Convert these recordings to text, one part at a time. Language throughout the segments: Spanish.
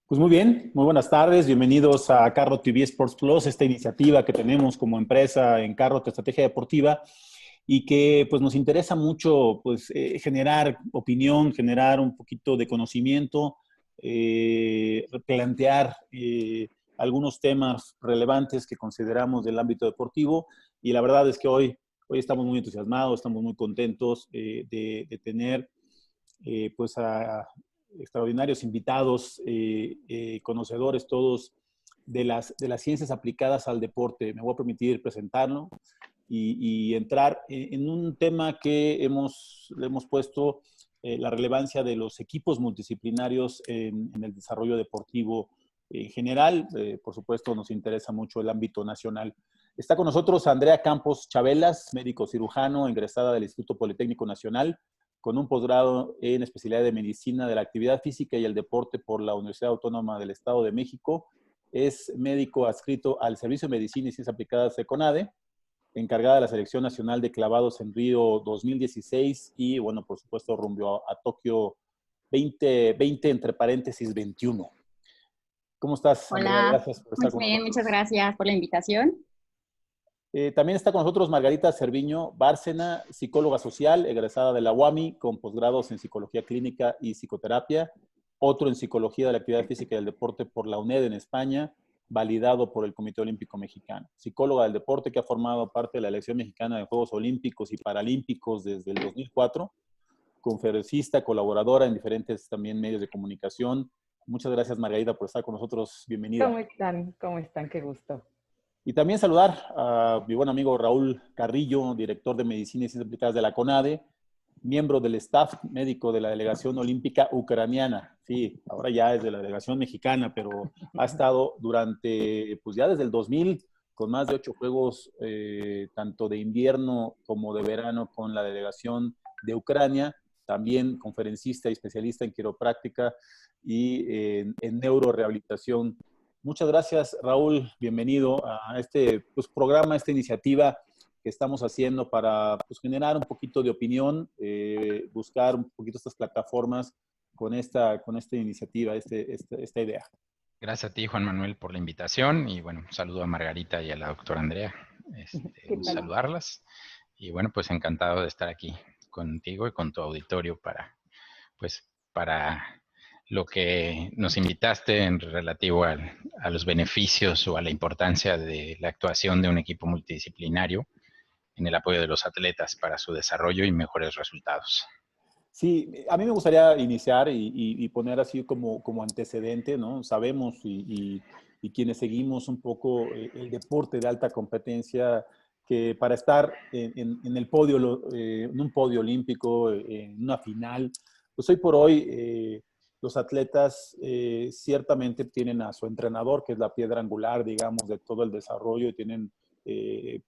Pues muy bien, muy buenas tardes, bienvenidos a Carro TV Sports Plus, esta iniciativa que tenemos como empresa en Carro Estrategia Deportiva y que pues nos interesa mucho pues generar opinión, generar un poquito de conocimiento, plantear algunos temas relevantes que consideramos del ámbito deportivo y la verdad es que hoy estamos muy entusiasmados, estamos muy contentos de tener pues a extraordinarios invitados, conocedores todos de las ciencias aplicadas al deporte. Me voy a permitir presentarlo y entrar en un tema que le hemos puesto la relevancia de los equipos multidisciplinarios en el desarrollo deportivo en general. Por supuesto, nos interesa mucho el ámbito nacional. Está con nosotros Andrea Campos Chabelas, médico cirujano, egresada del Instituto Politécnico Nacional, con un posgrado en especialidad de medicina de la actividad física y el deporte por la Universidad Autónoma del Estado de México. Es médico adscrito al Servicio de Medicina y Ciencias Aplicadas de CONADE, encargada de la Selección Nacional de Clavados en Río 2016 y, bueno, por supuesto, rumbo a Tokio 2020, entre paréntesis 21. ¿Cómo estás, Andrea? Hola, Gracias por muy estar con bien, muchas nosotros. gracias por la invitación. También está con nosotros Margarita Cerviño Bárcena, psicóloga social, egresada de la UAMI, con posgrados en psicología clínica y psicoterapia, otro en psicología de la actividad física y del deporte por la UNED en España, validado por el Comité Olímpico Mexicano. Psicóloga del deporte que ha formado parte de la elección mexicana de Juegos Olímpicos y Paralímpicos desde el 2004, conferencista, colaboradora en diferentes también medios de comunicación. Muchas gracias, Margarita, por estar con nosotros. Bienvenida. ¿Cómo están? ¿Cómo están? Qué gusto. Y también saludar a mi buen amigo Raúl Carrillo, director de Medicina y Ciencias Aplicadas de la CONADE, miembro del staff médico de la delegación olímpica ucraniana. Sí, ahora ya es de la delegación mexicana, pero ha estado durante, pues ya desde el 2000, con más de 8 juegos, tanto de invierno como de verano, con la delegación de Ucrania. También conferencista y especialista en quiropráctica y en neurorehabilitación. Muchas gracias, Raúl. Bienvenido a este pues, programa, esta iniciativa que estamos haciendo para pues, generar un poquito de opinión, buscar un poquito estas plataformas con esta iniciativa, esta idea. Gracias a ti, Juan Manuel, por la invitación y bueno, un saludo a Margarita y a la doctora Andrea. Saludarlas y bueno, pues encantado de estar aquí contigo y con tu auditorio para lo que nos invitaste en relativo a los beneficios o a la importancia de la actuación de un equipo multidisciplinario en el apoyo de los atletas para su desarrollo y mejores resultados. Sí, a mí me gustaría iniciar y poner así como antecedente, ¿no? Sabemos y quienes seguimos un poco el deporte de alta competencia, que para estar en el podio, en un podio olímpico, en una final, pues hoy por hoy los atletas ciertamente tienen a su entrenador, que es la piedra angular, digamos, de todo el desarrollo, y tienen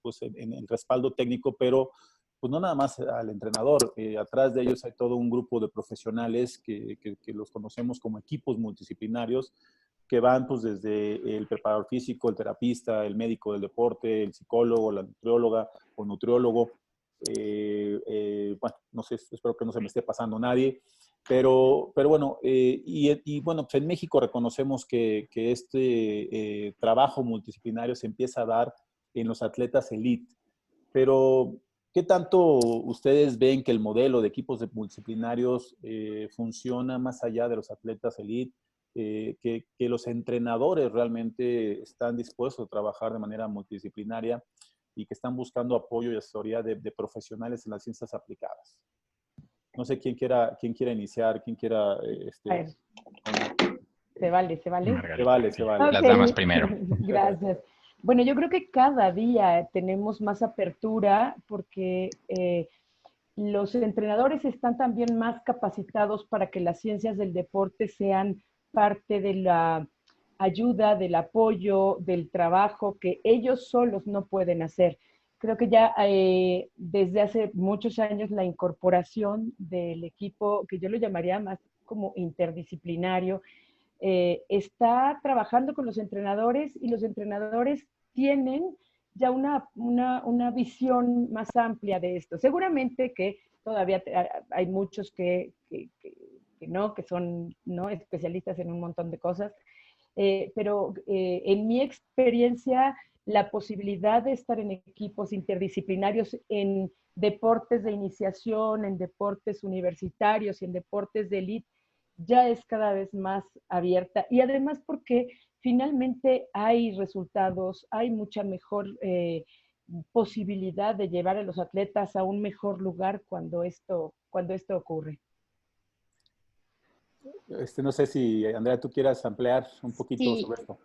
pues en el respaldo técnico, pero pues no nada más al entrenador, atrás de ellos hay todo un grupo de profesionales que los conocemos como equipos multidisciplinarios, que van pues desde el preparador físico, el terapista, el médico del deporte, el psicólogo, la nutrióloga o nutriólogo. Bueno, no sé, espero que no se me esté pasando nadie, pero bueno, bueno, pues en México reconocemos que este trabajo multidisciplinario se empieza a dar en los atletas elite, pero ¿qué tanto ustedes ven que el modelo de equipos multidisciplinarios funciona más allá de los atletas elite? Que los entrenadores realmente están dispuestos a trabajar de manera multidisciplinaria y que están buscando apoyo y asesoría de profesionales en las ciencias aplicadas. No sé quién quiera iniciar, quién quiera... A ver, se vale. Margarita, Se vale. Las damas primero. Gracias. Bueno, yo creo que cada día tenemos más apertura porque los entrenadores están también más capacitados para que las ciencias del deporte sean parte de la ayuda, del apoyo, del trabajo que ellos solos no pueden hacer. Creo que ya desde hace muchos años la incorporación del equipo, que yo lo llamaría más como interdisciplinario, está trabajando con los entrenadores y los entrenadores tienen ya una visión más amplia de esto. Seguramente que todavía hay muchos que no, que son no especialistas en un montón de cosas, pero en mi experiencia, la posibilidad de estar en equipos interdisciplinarios en deportes de iniciación, en deportes universitarios y en deportes de élite ya es cada vez más abierta. Y además porque finalmente hay resultados, hay mucha mejor posibilidad de llevar a los atletas a un mejor lugar cuando esto ocurre. No sé si, Andrea, tú quieras ampliar un poquito Sí, sobre esto.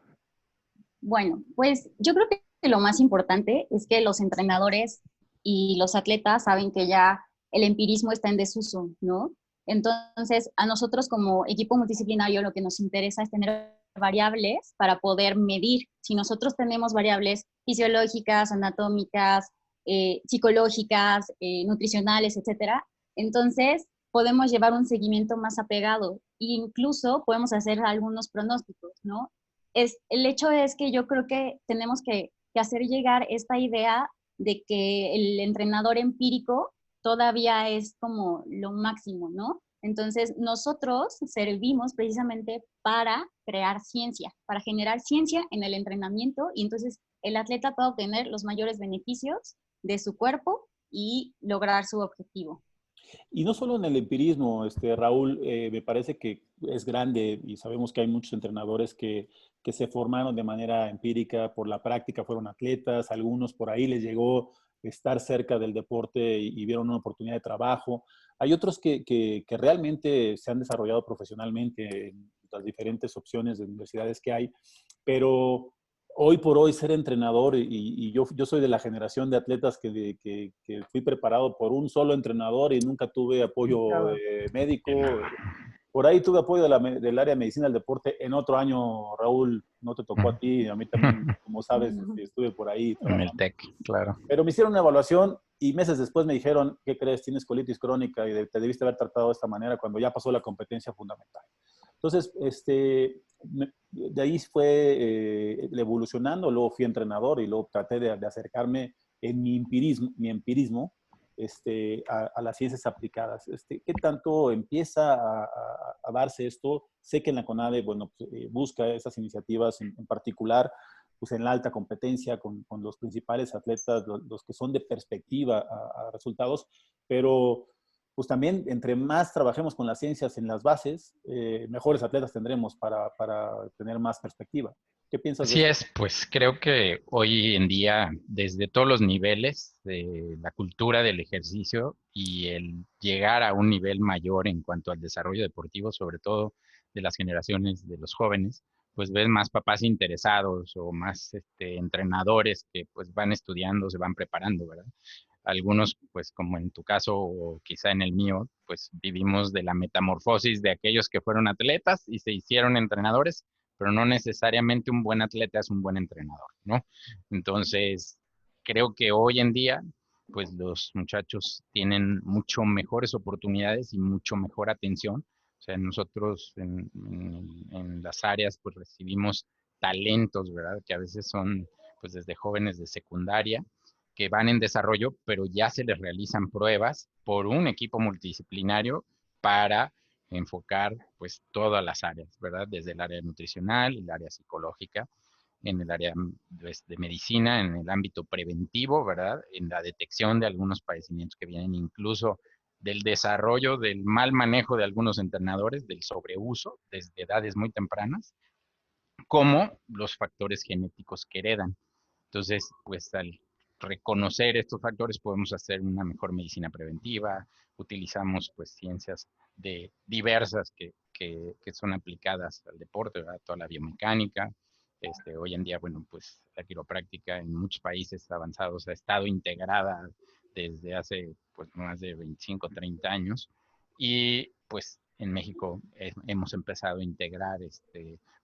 bueno, pues yo creo que lo más importante es que los entrenadores y los atletas saben que ya el empirismo está en desuso, ¿no? Entonces, a nosotros como equipo multidisciplinario lo que nos interesa es tener variables para poder medir. Si nosotros tenemos variables fisiológicas, anatómicas, psicológicas, nutricionales, etcétera, entonces podemos llevar un seguimiento más apegado e incluso podemos hacer algunos pronósticos, ¿no? El hecho es que yo creo que tenemos que hacer llegar esta idea de que el entrenador empírico todavía es como lo máximo, ¿no? Entonces, nosotros servimos precisamente para crear ciencia, para generar ciencia en el entrenamiento y entonces el atleta puede obtener los mayores beneficios de su cuerpo y lograr su objetivo. Y no solo en el empirismo, Raúl, me parece que es grande y sabemos que hay muchos entrenadores que se formaron de manera empírica por la práctica, fueron atletas, algunos por ahí les llegó estar cerca del deporte y vieron una oportunidad de trabajo. Hay otros que realmente se han desarrollado profesionalmente en las diferentes opciones de universidades que hay, pero hoy por hoy ser entrenador, y yo soy de la generación de atletas que fui preparado por un solo entrenador y nunca tuve apoyo médico. Por ahí tuve apoyo del área de medicina del deporte en otro año, Raúl, no te tocó a ti, a mí también, como sabes, estuve por ahí En el trabajando. TEC, claro. Pero me hicieron una evaluación y meses después me dijeron, ¿qué crees? Tienes colitis crónica y te debiste haber tratado de esta manera cuando ya pasó la competencia fundamental. Entonces, de ahí fue evolucionando, luego fui entrenador y luego traté de acercarme en mi empirismo a las ciencias aplicadas. ¿Qué tanto empieza a darse esto? Sé que en la CONADE, bueno, pues, busca esas iniciativas en particular, pues en la alta competencia con los principales atletas, los que son de perspectiva a resultados, pero pues también entre más trabajemos con las ciencias en las bases, mejores atletas tendremos para tener más perspectiva. ¿Qué piensas de Así esto? es, pues creo que hoy en día, desde todos los niveles de la cultura del ejercicio y el llegar a un nivel mayor en cuanto al desarrollo deportivo, sobre todo de las generaciones de los jóvenes, pues ves más papás interesados o más entrenadores que pues van estudiando, se van preparando, ¿verdad? Algunos, pues como en tu caso o quizá en el mío, pues vivimos de la metamorfosis de aquellos que fueron atletas y se hicieron entrenadores, pero no necesariamente un buen atleta es un buen entrenador, ¿no? Entonces, creo que hoy en día, pues los muchachos tienen mucho mejores oportunidades y mucho mejor atención. O sea, nosotros en las áreas, pues recibimos talentos, ¿verdad? Que a veces son, pues desde jóvenes de secundaria, que van en desarrollo, pero ya se les realizan pruebas por un equipo multidisciplinario para enfocar pues todas las áreas, ¿verdad? Desde el área nutricional, el área psicológica, en el área de medicina, en el ámbito preventivo, ¿verdad? En la detección de algunos padecimientos que vienen incluso del desarrollo del mal manejo de algunos entrenadores, del sobreuso desde edades muy tempranas, como los factores genéticos que heredan. Entonces, pues al reconocer estos factores podemos hacer una mejor medicina preventiva, utilizamos pues ciencias diversas que son aplicadas al deporte, ¿verdad? Toda la biomecánica. Hoy en día, bueno, pues la quiropráctica en muchos países avanzados ha estado integrada desde hace pues más de 25, 30 años y pues en México hemos empezado a integrar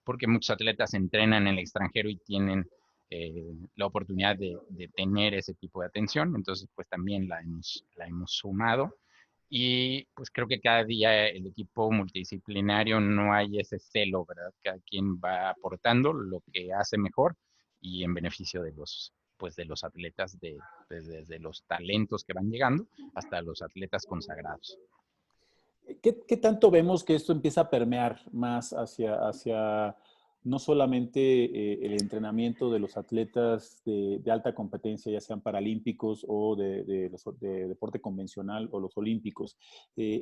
porque muchos atletas entrenan en el extranjero y tienen la oportunidad de tener ese tipo de atención, entonces pues también la hemos sumado y pues creo que cada día el equipo multidisciplinario no hay ese celo, ¿verdad? Cada quien va aportando lo que hace mejor y en beneficio de los pues de los atletas, desde los talentos que van llegando hasta los atletas consagrados. ¿Qué tanto vemos que esto empieza a permear más hacia no solamente el entrenamiento de los atletas de alta competencia, ya sean paralímpicos o de deporte convencional o los olímpicos?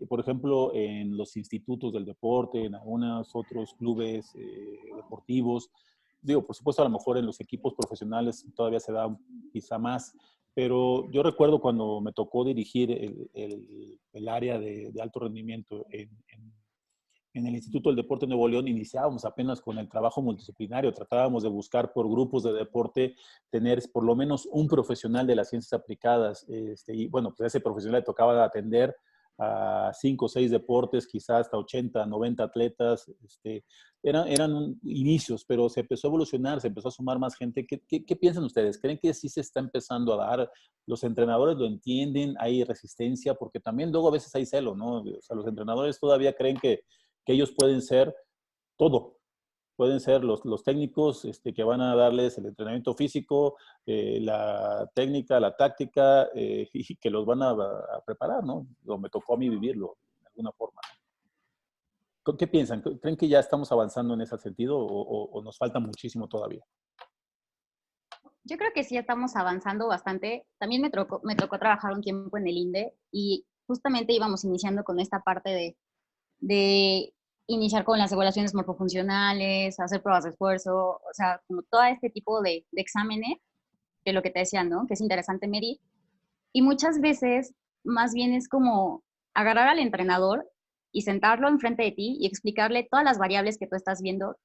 Por ejemplo, en los institutos del deporte, en algunos otros clubes deportivos, digo, por supuesto, a lo mejor en los equipos profesionales todavía se da quizá más, pero yo recuerdo cuando me tocó dirigir el área de alto rendimiento en el Instituto del Deporte de Nuevo León, iniciábamos apenas con el trabajo multidisciplinario, tratábamos de buscar por grupos de deporte tener por lo menos un profesional de las ciencias aplicadas, y bueno, pues a ese profesional le tocaba atender a 5 o 6 deportes, quizás hasta 80, 90 atletas. Eran inicios, pero se empezó a evolucionar, se empezó a sumar más gente. ¿Qué piensan ustedes? ¿Creen que sí se está empezando a dar? ¿Los entrenadores lo entienden? ¿Hay resistencia? Porque también luego a veces hay celo, ¿no? O sea, los entrenadores todavía creen que ellos pueden ser todo. Pueden ser los técnicos que van a darles el entrenamiento físico, la técnica, la táctica, y que los van a preparar, ¿no? O me tocó a mí vivirlo de alguna forma. ¿Qué piensan? ¿Creen que ya estamos avanzando en ese sentido o nos falta muchísimo todavía? Yo creo que sí estamos avanzando bastante. También me tocó trabajar un tiempo en el INDE y justamente íbamos iniciando con esta parte de iniciar con las evaluaciones morfofuncionales, hacer pruebas de esfuerzo, o sea, como todo este tipo de exámenes, que es lo que te decía, ¿no? Que es interesante medir. Y muchas veces, más bien es como agarrar al entrenador y sentarlo enfrente de ti y explicarle todas las variables que tú estás viendo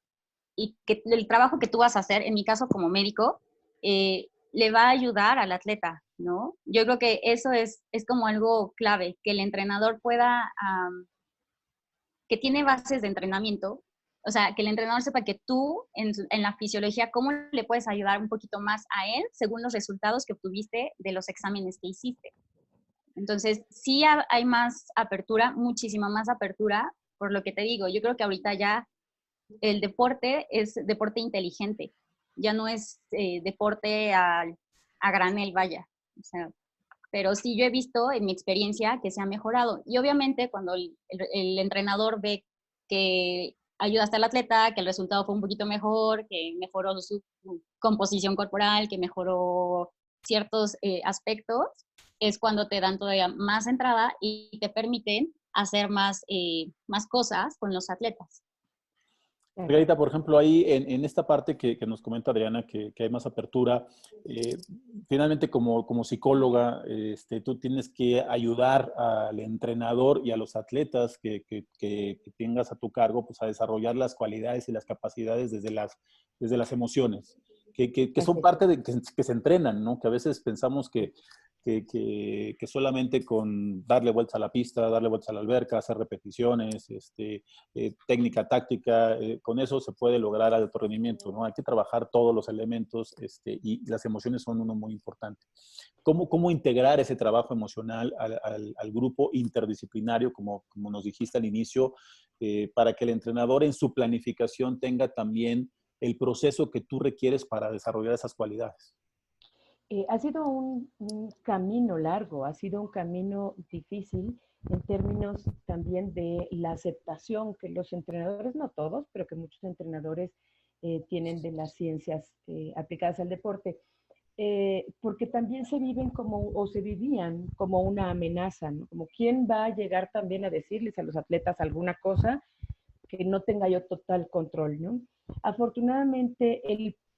y que el trabajo que tú vas a hacer, en mi caso como médico, le va a ayudar al atleta, ¿no? Yo creo que eso es como algo clave, que el entrenador pueda que tiene bases de entrenamiento, o sea, que el entrenador sepa que tú en la fisiología, cómo le puedes ayudar un poquito más a él según los resultados que obtuviste de los exámenes que hiciste. Entonces, sí hay más apertura, muchísima más apertura, por lo que te digo, yo creo que ahorita ya el deporte es deporte inteligente, ya no es deporte a granel, vaya. O sea, pero sí yo he visto en mi experiencia que se ha mejorado. Y obviamente cuando el entrenador ve que ayudaste al atleta, que el resultado fue un poquito mejor, que mejoró su composición corporal, que mejoró ciertos aspectos, es cuando te dan todavía más entrada y te permiten hacer más cosas con los atletas. Margarita, por ejemplo, ahí en esta parte que nos comenta Adriana, que hay más apertura, finalmente como psicóloga, tú tienes que ayudar al entrenador y a los atletas que tengas a tu cargo, pues a desarrollar las cualidades y las capacidades desde las emociones, que son parte de que se entrenan, ¿no? Que a veces pensamos que solamente con darle vueltas a la pista, darle vueltas a la alberca, hacer repeticiones, técnica, táctica, con eso se puede lograr alto rendimiento, ¿no? Hay que trabajar todos los elementos y las emociones son uno muy importante. ¿Cómo integrar ese trabajo emocional al grupo interdisciplinario, como nos dijiste al inicio, para que el entrenador en su planificación tenga también el proceso que tú requieres para desarrollar esas cualidades? Ha sido un camino largo, ha sido un camino difícil en términos también de la aceptación que los entrenadores, no todos, pero que muchos entrenadores tienen de las ciencias aplicadas al deporte, porque también se viven o se vivían como una amenaza, ¿no? Como quién va a llegar también a decirles a los atletas alguna cosa que no tenga yo total control, ¿no? Afortunadamente,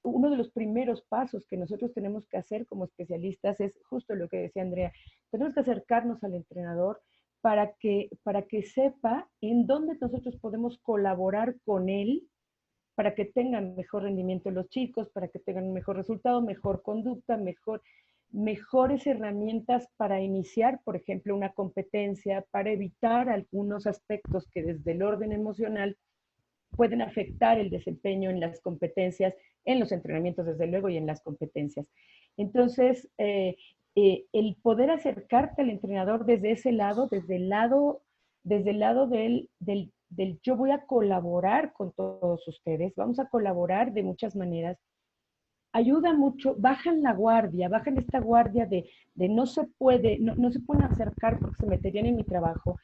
uno de los primeros pasos que nosotros tenemos que hacer como especialistas es justo lo que decía Andrea. Tenemos que acercarnos al entrenador para que sepa en dónde nosotros podemos colaborar con él para que tengan mejor rendimiento los chicos, para que tengan un mejor resultado, mejor conducta, mejores herramientas para iniciar, por ejemplo, una competencia, para evitar algunos aspectos que desde el orden emocional pueden afectar el desempeño en las competencias, en los entrenamientos desde luego y en las competencias. Entonces, el poder acercarte al entrenador desde ese lado, desde el lado del yo voy a colaborar con todos ustedes, vamos a colaborar de muchas maneras, ayuda mucho, bajan la guardia, bajan esta guardia de no se puede, no se pueden acercar porque se meterían en mi trabajo.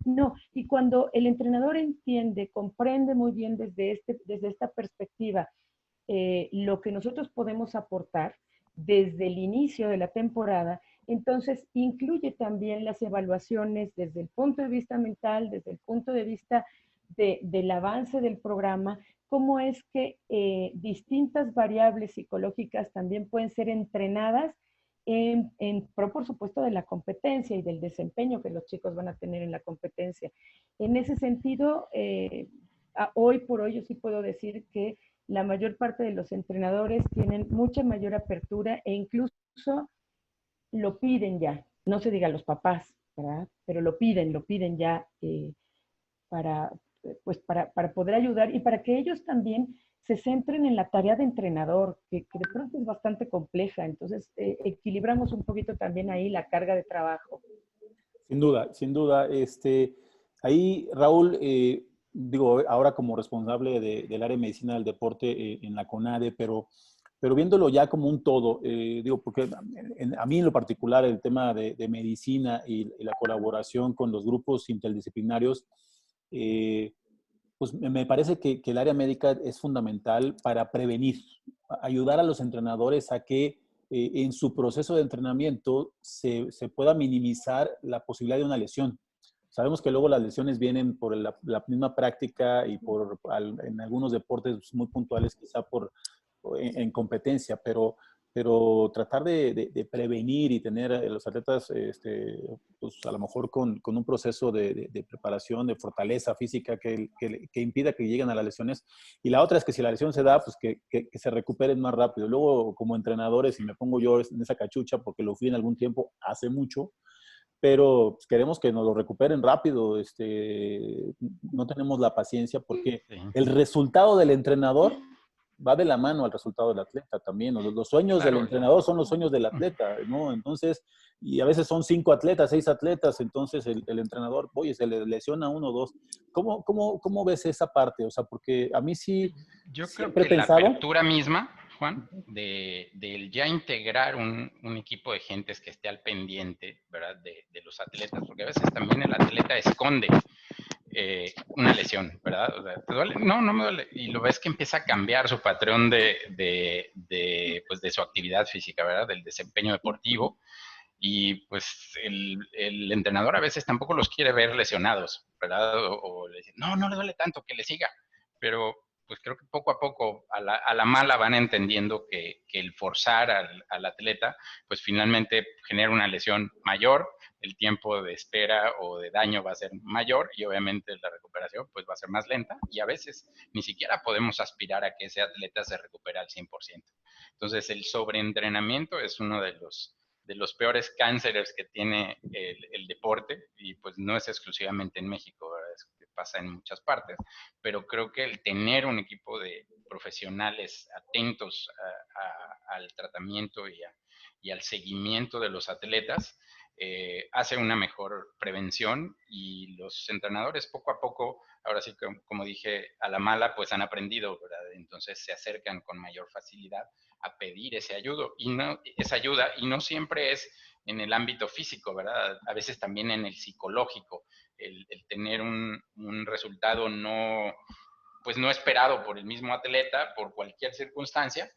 No, y cuando el entrenador entiende, comprende muy bien desde esta perspectiva lo que nosotros podemos aportar desde el inicio de la temporada, entonces incluye también las evaluaciones desde el punto de vista mental, desde el punto de vista del avance del programa, cómo es que distintas variables psicológicas también pueden ser entrenadas en pro, por supuesto, de la competencia y del desempeño que los chicos van a tener en la competencia. En ese sentido, hoy por hoy yo sí puedo decir que la mayor parte de los entrenadores tienen mucha mayor apertura e incluso lo piden ya. No se diga los papás, ¿verdad? Pero lo piden ya para, para poder ayudar y para que ellos también se centren en la tarea de entrenador, que de pronto es bastante compleja. Entonces, equilibramos un poquito también ahí la carga de trabajo. Sin duda, sin duda. Ahí, Raúl, digo, ahora como responsable del área de medicina del deporte en la CONADE, pero viéndolo ya como un todo, digo, porque a mí en lo particular el tema de medicina y la colaboración con los grupos interdisciplinarios, pues me parece que el área médica es fundamental para prevenir, ayudar a los entrenadores a que en su proceso de entrenamiento se pueda minimizar la posibilidad de una lesión. Sabemos que luego las lesiones vienen por la misma práctica y en algunos deportes muy puntuales, quizá en competencia, pero tratar de prevenir y tener a los atletas, pues a lo mejor con un proceso de preparación, de fortaleza física que impida que lleguen a las lesiones. Y la otra es que si la lesión se da, pues que se recuperen más rápido. Luego, como entrenadores, y me pongo yo en esa cachucha porque lo fui en algún tiempo, hace mucho, pero pues, queremos que nos lo recuperen rápido. No tenemos la paciencia porque Sí. el resultado del entrenador va de la mano al resultado del atleta también. Los sueños del entrenador son los sueños del atleta, ¿no? Entonces, y a veces son 5 atletas, 6 atletas, entonces el entrenador, oye, se le lesiona 1 o 2. ¿Cómo ves esa parte? O sea, porque a mí sí Yo creo siempre he que la pensado... apertura misma, Juan, del ya integrar un equipo de gentes que esté al pendiente, ¿verdad? De los atletas, porque a veces también el atleta esconde una lesión, ¿verdad? O sea, ¿te duele? No, no me duele. Y lo ves que empieza a cambiar su patrón pues de su actividad física, ¿verdad? Del desempeño deportivo. Y pues el entrenador a veces tampoco los quiere ver lesionados, ¿verdad? O le dice, no, no le duele tanto, que le siga. Pero pues creo que poco a poco a la mala van entendiendo que el forzar al atleta, pues finalmente genera una lesión mayor, el tiempo de espera o de daño va a ser mayor y obviamente la recuperación pues va a ser más lenta y a veces ni siquiera podemos aspirar a que ese atleta se recupere al 100%. Entonces el sobreentrenamiento es uno de los peores cánceres que tiene el deporte y pues no es exclusivamente en México, ¿verdad? Es que pasa en muchas partes, pero creo que el tener un equipo de profesionales atentos al tratamiento y al seguimiento de los atletas hace una mejor prevención y los entrenadores poco a poco, ahora sí que como dije, a la mala pues han aprendido, ¿verdad? Entonces se acercan con mayor facilidad a pedir esa ayuda y no siempre es en el ámbito físico, ¿verdad? A veces también en el psicológico, el tener un resultado pues no esperado por el mismo atleta, por cualquier circunstancia,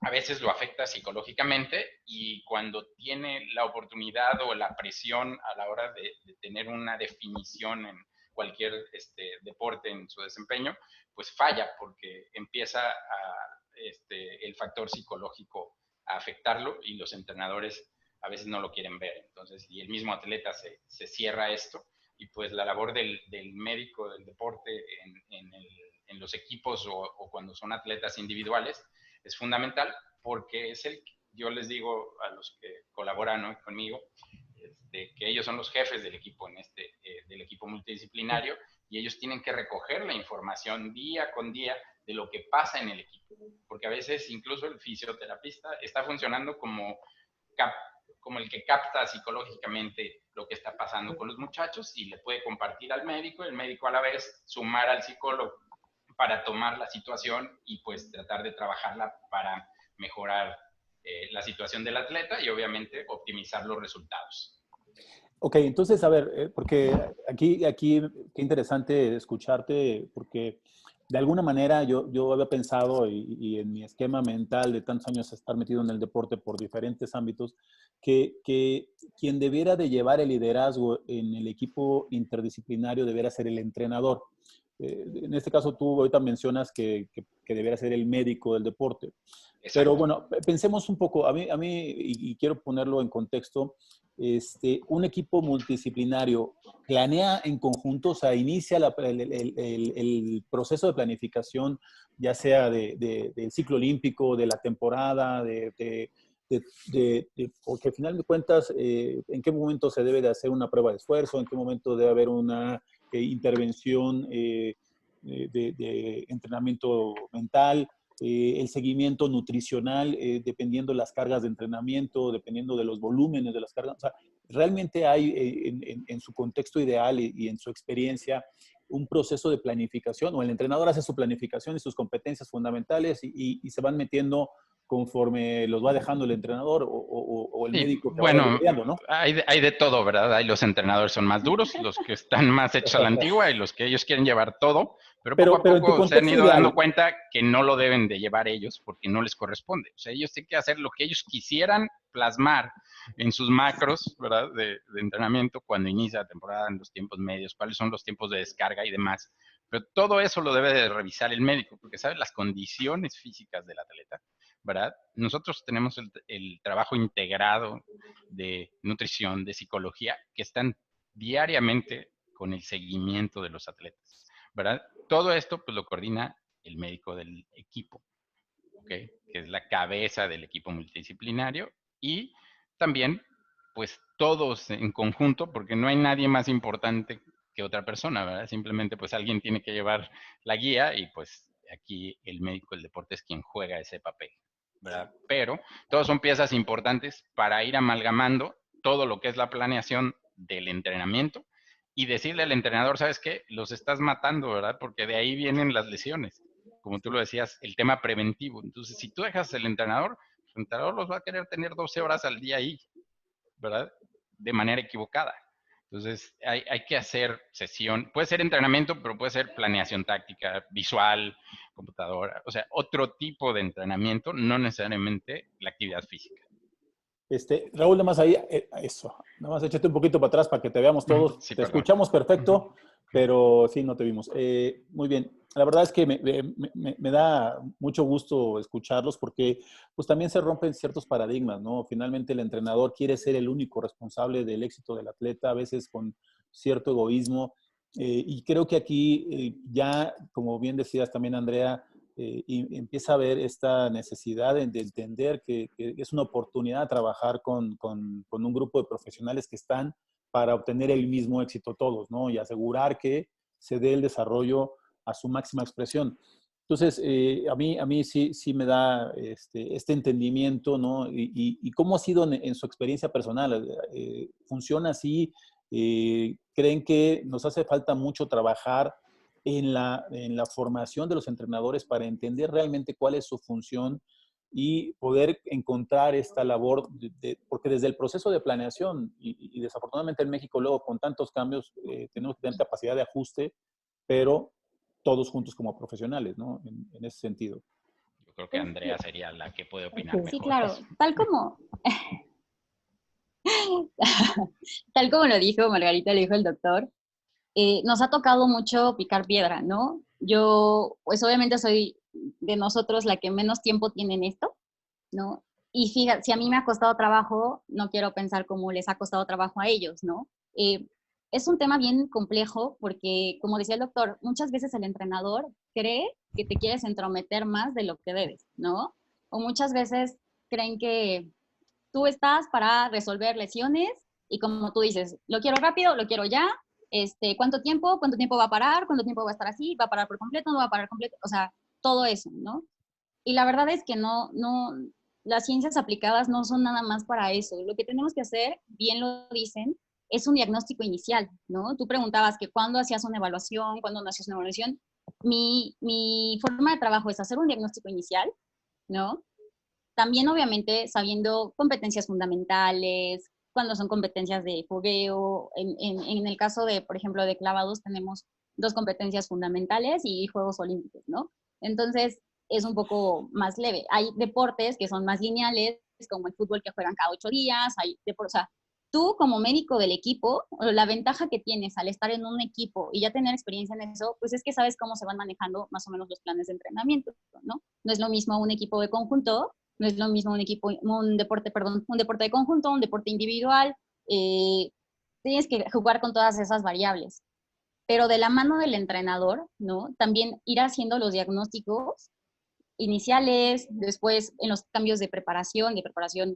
a veces lo afecta psicológicamente y cuando tiene la oportunidad o la presión a la hora de tener una definición en cualquier deporte en su desempeño, pues falla porque empieza el factor psicológico a afectarlo y los entrenadores a veces no lo quieren ver. Entonces, y el mismo atleta se cierra esto y pues la labor del médico del deporte en los equipos o cuando son atletas individuales es fundamental porque yo les digo a los que colaboran, ¿no?, conmigo, que ellos son los jefes del equipo del equipo multidisciplinario y ellos tienen que recoger la información día con día de lo que pasa en el equipo, porque a veces incluso el fisioterapista está funcionando como el que capta psicológicamente lo que está pasando con los muchachos y le puede compartir al médico, el médico a la vez sumar al psicólogo para tomar la situación y pues tratar de trabajarla para mejorar la situación del atleta y obviamente optimizar los resultados. Ok, entonces, a ver, porque aquí, qué interesante escucharte, porque de alguna manera yo había pensado, y en mi esquema mental de tantos años estar metido en el deporte por diferentes ámbitos, que quien debiera de llevar el liderazgo en el equipo interdisciplinario debiera ser el entrenador. En este caso, tú ahorita mencionas que debiera ser el médico del deporte. Pero Exacto. bueno, pensemos un poco, y quiero ponerlo en contexto, un equipo multidisciplinario planea en conjunto, o sea, inicia el proceso de planificación, ya sea del ciclo olímpico, de la temporada, porque al final de cuentas, en qué momento se debe de hacer una prueba de esfuerzo, en qué momento debe haber una intervención de entrenamiento mental, el seguimiento nutricional, dependiendo de las cargas de entrenamiento, dependiendo de los volúmenes de las cargas. O sea, realmente hay en su contexto ideal y en su experiencia un proceso de planificación, o el entrenador hace su planificación y sus competencias fundamentales y se van metiendo conforme los va dejando el entrenador o el Sí, médico que vaya bueno, liderando, ¿no? hay de todo, ¿verdad? Hay los entrenadores son más duros, los que están más hechos a la antigua y los que ellos quieren llevar todo, pero poco a Pero en tu poco se han contexto ido dando ideal, cuenta que no lo deben de llevar ellos porque no les corresponde. O sea, ellos tienen que hacer lo que ellos quisieran plasmar en sus macros, ¿verdad? De entrenamiento cuando inicia la temporada, en los tiempos medios, cuáles son los tiempos de descarga y demás. Pero todo eso lo debe de revisar el médico porque sabe las condiciones físicas del atleta, ¿verdad? Nosotros tenemos el trabajo integrado de nutrición, de psicología, que están diariamente con el seguimiento de los atletas, ¿verdad? Todo esto pues lo coordina el médico del equipo, ¿ok? Que es la cabeza del equipo multidisciplinario y también pues todos en conjunto, porque no hay nadie más importante que otra persona, ¿verdad? Simplemente pues alguien tiene que llevar la guía y pues aquí el médico del deporte es quien juega ese papel, ¿verdad? Pero todos son piezas importantes para ir amalgamando todo lo que es la planeación del entrenamiento y decirle al entrenador, ¿sabes qué? Los estás matando, ¿verdad? Porque de ahí vienen las lesiones. Como tú lo decías, el tema preventivo. Entonces, si tú dejas el entrenador los va a querer tener 12 horas al día ahí, ¿verdad? De manera equivocada. Entonces, hay que hacer sesión. Puede ser entrenamiento, pero puede ser planeación táctica, visual, computadora. O sea, otro tipo de entrenamiento, no necesariamente la actividad física. Raúl, nada más ahí, eso, nada más échate un poquito para atrás para que te veamos todos. Sí, Te perdón. escuchamos perfecto, pero sí, no te vimos. Muy bien. La verdad es que me da mucho gusto escucharlos porque pues también se rompen ciertos paradigmas, ¿no? Finalmente el entrenador quiere ser el único responsable del éxito del atleta, a veces con cierto egoísmo. Y creo que aquí ya, como bien decías también, Andrea, y empieza a ver esta necesidad de entender que es una oportunidad trabajar con un grupo de profesionales que están para obtener el mismo éxito todos, ¿no? Y asegurar que se dé el desarrollo a su máxima expresión. Entonces, a mí sí me da este entendimiento, ¿no? Y cómo ha sido en su experiencia personal. ¿Funciona así? ¿Creen que nos hace falta mucho trabajar en la formación de los entrenadores para entender realmente cuál es su función y poder encontrar esta labor, porque desde el proceso de planeación, y desafortunadamente en México luego con tantos cambios, tenemos que tener capacidad de ajuste, pero todos juntos como profesionales, ¿no? En ese sentido. Yo creo que Andrea sería la que puede opinar Ok. Sí, mejor de claro, eso. tal como lo dijo Margarita, le dijo el doctor, nos ha tocado mucho picar piedra, ¿no? Yo, pues obviamente soy de nosotros la que menos tiempo tiene en esto, ¿no? Y fíjate, si a mí me ha costado trabajo, no quiero pensar cómo les ha costado trabajo a ellos, ¿no? Es un tema bien complejo porque, como decía el doctor, muchas veces el entrenador cree que te quieres entrometer más de lo que debes, ¿no? O muchas veces creen que tú estás para resolver lesiones y como tú dices, lo quiero rápido, lo quiero ya, ¿cuánto tiempo? ¿Cuánto tiempo va a parar? ¿Cuánto tiempo va a estar así? ¿Va a parar por completo? ¿No va a parar completo? O sea, todo eso, ¿no? Y la verdad es que las ciencias aplicadas no son nada más para eso. Lo que tenemos que hacer, bien lo dicen, es un diagnóstico inicial, ¿no? Tú preguntabas que cuándo hacías una evaluación, cuándo no hacías una evaluación. Mi forma de trabajo es hacer un diagnóstico inicial, ¿no? también obviamente sabiendo competencias fundamentales, cuando son competencias de fogueo. En el caso de, por ejemplo, de clavados tenemos 2 competencias fundamentales y Juegos Olímpicos, ¿no? Entonces, es un poco más leve. Hay deportes que son más lineales, como el fútbol que juegan cada 8 días, hay deportes, o sea, tú como médico del equipo, la ventaja que tienes al estar en un equipo y ya tener experiencia en eso, pues es que sabes cómo se van manejando más o menos los planes de entrenamiento, ¿no? No es lo mismo un equipo de conjunto, no es lo mismo un deporte, perdón, un deporte de conjunto, un deporte individual, tienes que jugar con todas esas variables. Pero de la mano del entrenador, ¿no? También ir haciendo los diagnósticos iniciales, después en los cambios de preparación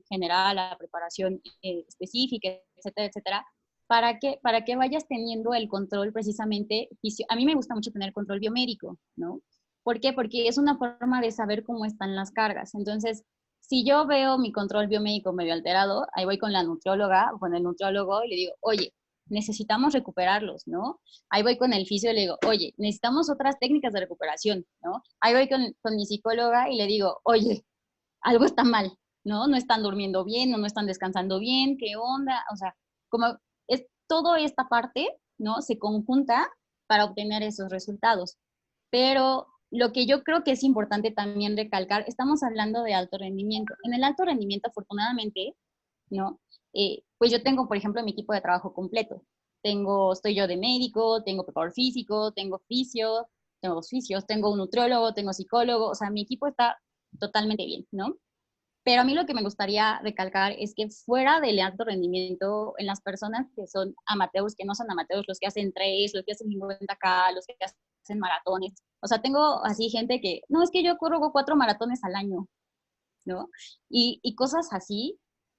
general a preparación específica, etcétera, etcétera, para que vayas teniendo el control precisamente. A mí me gusta mucho tener control biomédico, ¿no? ¿Por qué? Porque es una forma de saber cómo están las cargas. Entonces, si yo veo mi control biomédico medio alterado, ahí voy con la nutrióloga o con el nutriólogo y le digo, oye, necesitamos recuperarlos, ¿no? Ahí voy con el fisio y le digo, oye, necesitamos otras técnicas de recuperación, ¿no? Ahí voy con mi psicóloga y le digo, oye, algo está mal, ¿no? No están durmiendo bien, no están descansando bien, ¿qué onda? O sea, como es toda esta parte, ¿no? Se conjunta para obtener esos resultados. Pero lo que yo creo que es importante también recalcar, estamos hablando de alto rendimiento. En el alto rendimiento, afortunadamente, ¿no? Pues yo tengo, por ejemplo, mi equipo de trabajo completo. Estoy yo de médico, tengo preparador físico, tengo fisio, tengo 2 fisios, tengo un nutriólogo, tengo psicólogo, o sea, mi equipo está totalmente bien, ¿no? Pero a mí lo que me gustaría recalcar es que fuera del alto rendimiento, en las personas que son amateurs, que no son amateurs, los que hacen 3, los que hacen 50K, los que hacen maratones, o sea, tengo así gente que, no, es que yo corro 4 maratones al año, ¿no? Y cosas así,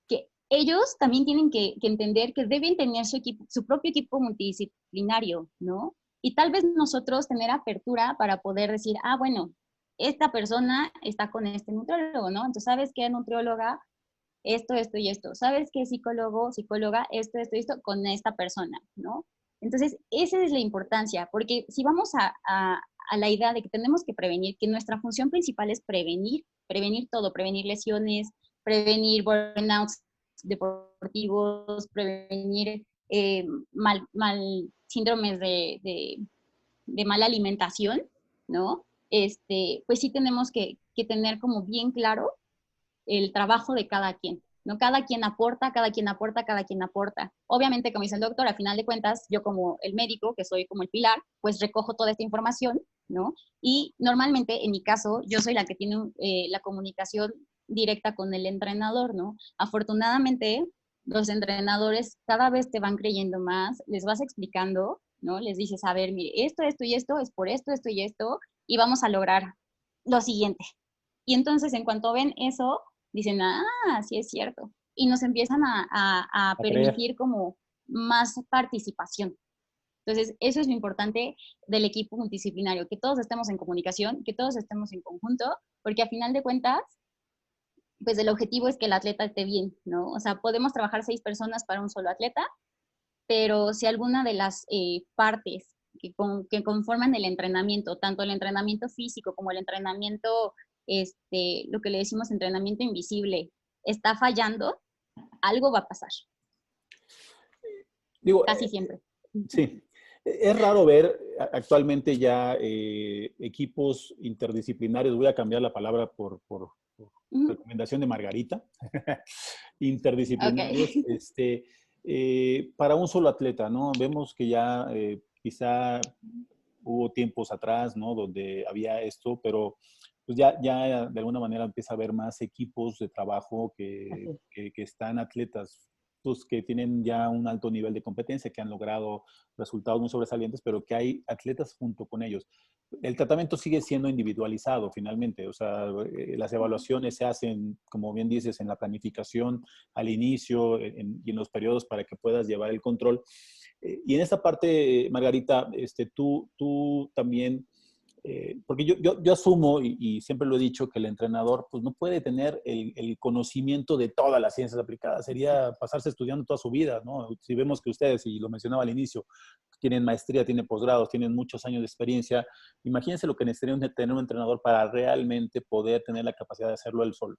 que ellos también tienen que entender que deben tener su propio equipo multidisciplinario, ¿no? Y tal vez nosotros tener apertura para poder decir, ah, bueno, esta persona está con este nutriólogo, ¿no? Entonces, ¿sabes qué, nutrióloga? Esto y esto. ¿Sabes qué, psicólogo, psicóloga? Esto, con esta persona, ¿no? Entonces, esa es la importancia, porque si vamos a la idea de que tenemos que prevenir, que nuestra función principal es prevenir todo, prevenir lesiones, prevenir burnouts deportivos, prevenir síndromes de mala alimentación, ¿no? Pues sí tenemos que tener como bien claro el trabajo de cada quien, ¿no? Cada quien aporta, cada quien aporta, cada quien aporta. Obviamente, como dice el doctor, a final de cuentas, yo como el médico, que soy como el pilar, pues recojo toda esta información, ¿no? Y normalmente, en mi caso, yo soy la que tiene la comunicación directa con el entrenador, ¿no? Afortunadamente, los entrenadores cada vez te van creyendo más, les vas explicando, ¿no? Les dices, a ver, mire, esto y esto es por esto y esto, y vamos a lograr lo siguiente. Y entonces, en cuanto ven eso, dicen, ah, sí es cierto. Y nos empiezan a creer. permitir como más participación. Entonces, eso es lo importante del equipo multidisciplinario, que todos estemos en comunicación, que todos estemos en conjunto, porque a final de cuentas, pues el objetivo es que el atleta esté bien, ¿no? O sea, podemos trabajar 6 personas para un solo atleta, pero si alguna de las partes que conforman el entrenamiento, tanto el entrenamiento físico como el entrenamiento, lo que le decimos entrenamiento invisible, está fallando, algo va a pasar. Digo, Casi siempre. sí. Es raro ver actualmente ya equipos interdisciplinarios. Voy a cambiar la palabra por recomendación de Margarita. Interdisciplinarios, Okay. para un solo atleta, ¿no? Vemos que ya quizá hubo tiempos atrás, ¿no? Donde había esto, pero pues ya de alguna manera empieza a haber más equipos de trabajo que están atletas pues, que tienen ya un alto nivel de competencia, que han logrado resultados muy sobresalientes, pero que hay atletas junto con ellos. El tratamiento sigue siendo individualizado finalmente, o sea, las evaluaciones se hacen, como bien dices, en la planificación al inicio y en los periodos para que puedas llevar el control. Y en esta parte, Margarita, tú también, porque yo asumo y siempre lo he dicho que el entrenador pues no puede tener el conocimiento de todas las ciencias aplicadas, sería pasarse estudiando toda su vida, ¿no? Si vemos que ustedes, y lo mencionaba al inicio, tienen maestría, tienen posgrados, tienen muchos años de experiencia, imagínense lo que necesitaría tener un entrenador para realmente poder tener la capacidad de hacerlo él solo.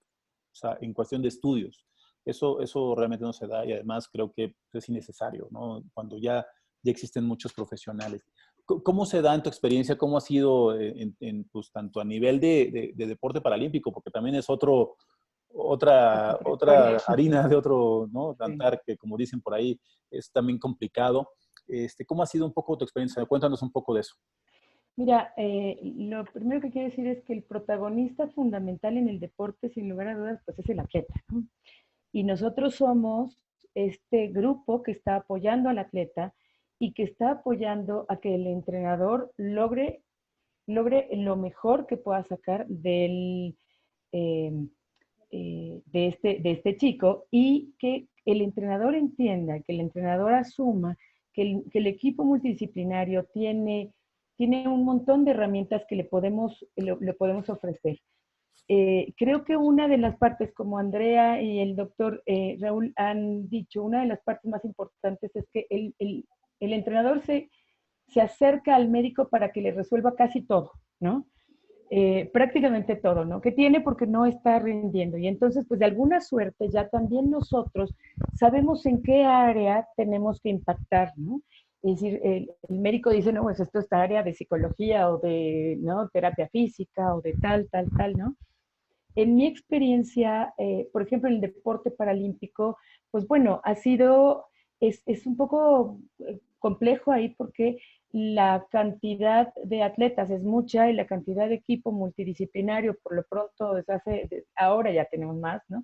sea, en cuestión de estudios. Eso realmente no se da y además creo que es innecesario, ¿no? Cuando ya existen muchos profesionales. ¿Cómo se da en tu experiencia? ¿Cómo ha sido pues, tanto a nivel de deporte paralímpico? Porque también es otra harina de otro, ¿no? Cantar, que como dicen por ahí, es también complicado. ¿Cómo ha sido un poco tu experiencia? Cuéntanos un poco de eso. Mira, lo primero que quiero decir es que el protagonista fundamental en el deporte, sin lugar a dudas, pues es el atleta, ¿no? Y nosotros somos este grupo que está apoyando al atleta y que está apoyando a que el entrenador logre lo mejor que pueda sacar de este chico, y que el entrenador entienda, que el entrenador asuma que el equipo multidisciplinario tiene un montón de herramientas que le podemos ofrecer. Creo que una de las partes, como Andrea y el doctor Raúl han dicho, una de las partes más importantes es que el entrenador se acerca al médico para que le resuelva casi todo, ¿no? Prácticamente todo, ¿no? Que tiene porque no está rindiendo. Y entonces, pues de alguna suerte, ya también nosotros sabemos en qué área tenemos que impactar, ¿no? Es decir, el médico dice, no, pues esto es esta área de psicología o de, ¿no?, terapia física o de tal, ¿no? En mi experiencia, por ejemplo, en el deporte paralímpico, pues bueno, es un poco complejo ahí porque la cantidad de atletas es mucha y la cantidad de equipo multidisciplinario, por lo pronto, ahora ya tenemos más, ¿no?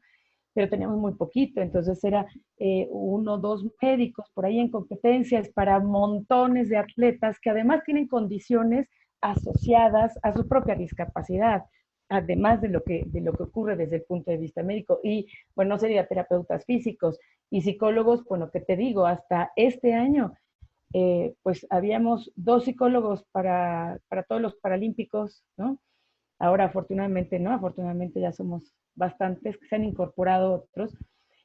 Pero teníamos muy poquito, entonces era 1 o 2 médicos por ahí en competencias para montones de atletas que además tienen condiciones asociadas a su propia discapacidad, además de lo que ocurre desde el punto de vista médico. Y bueno, no sería terapeutas físicos y psicólogos, bueno, ¿qué te digo? Hasta este año, pues habíamos 2 psicólogos para todos los paralímpicos, ¿no? Ahora afortunadamente no, afortunadamente ya somos bastantes, que se han incorporado otros,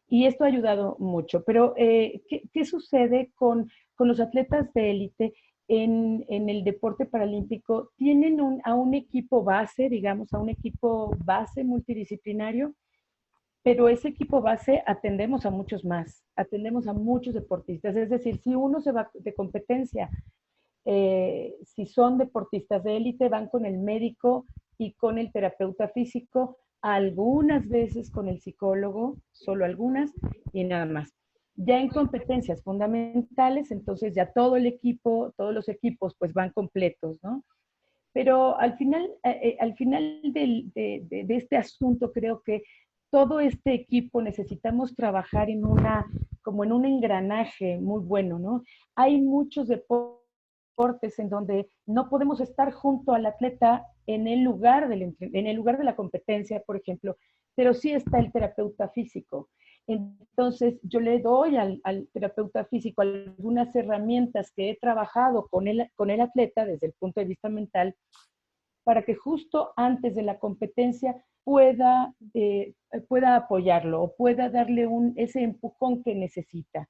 y esto ha ayudado mucho. Pero, ¿qué sucede con los atletas de élite en el deporte paralímpico? Tienen a un equipo base, digamos, a un equipo base multidisciplinario, pero ese equipo base atendemos a muchos más, atendemos a muchos deportistas. Es decir, si uno se va de competencia, si son deportistas de élite, van con el médico y con el terapeuta físico, algunas veces con el psicólogo, solo algunas, y nada más. Ya en competencias fundamentales, entonces ya todo el equipo, todos los equipos, pues van completos, ¿no? Pero al final de este asunto, creo que todo este equipo necesitamos trabajar como en un engranaje muy bueno, ¿no? Hay muchos deportes en donde no podemos estar junto al atleta en el lugar de la competencia, por ejemplo, pero sí está el terapeuta físico. Entonces, yo le doy al terapeuta físico algunas herramientas que he trabajado con el atleta desde el punto de vista mental, para que justo antes de la competencia pueda apoyarlo o pueda darle ese empujón que necesita.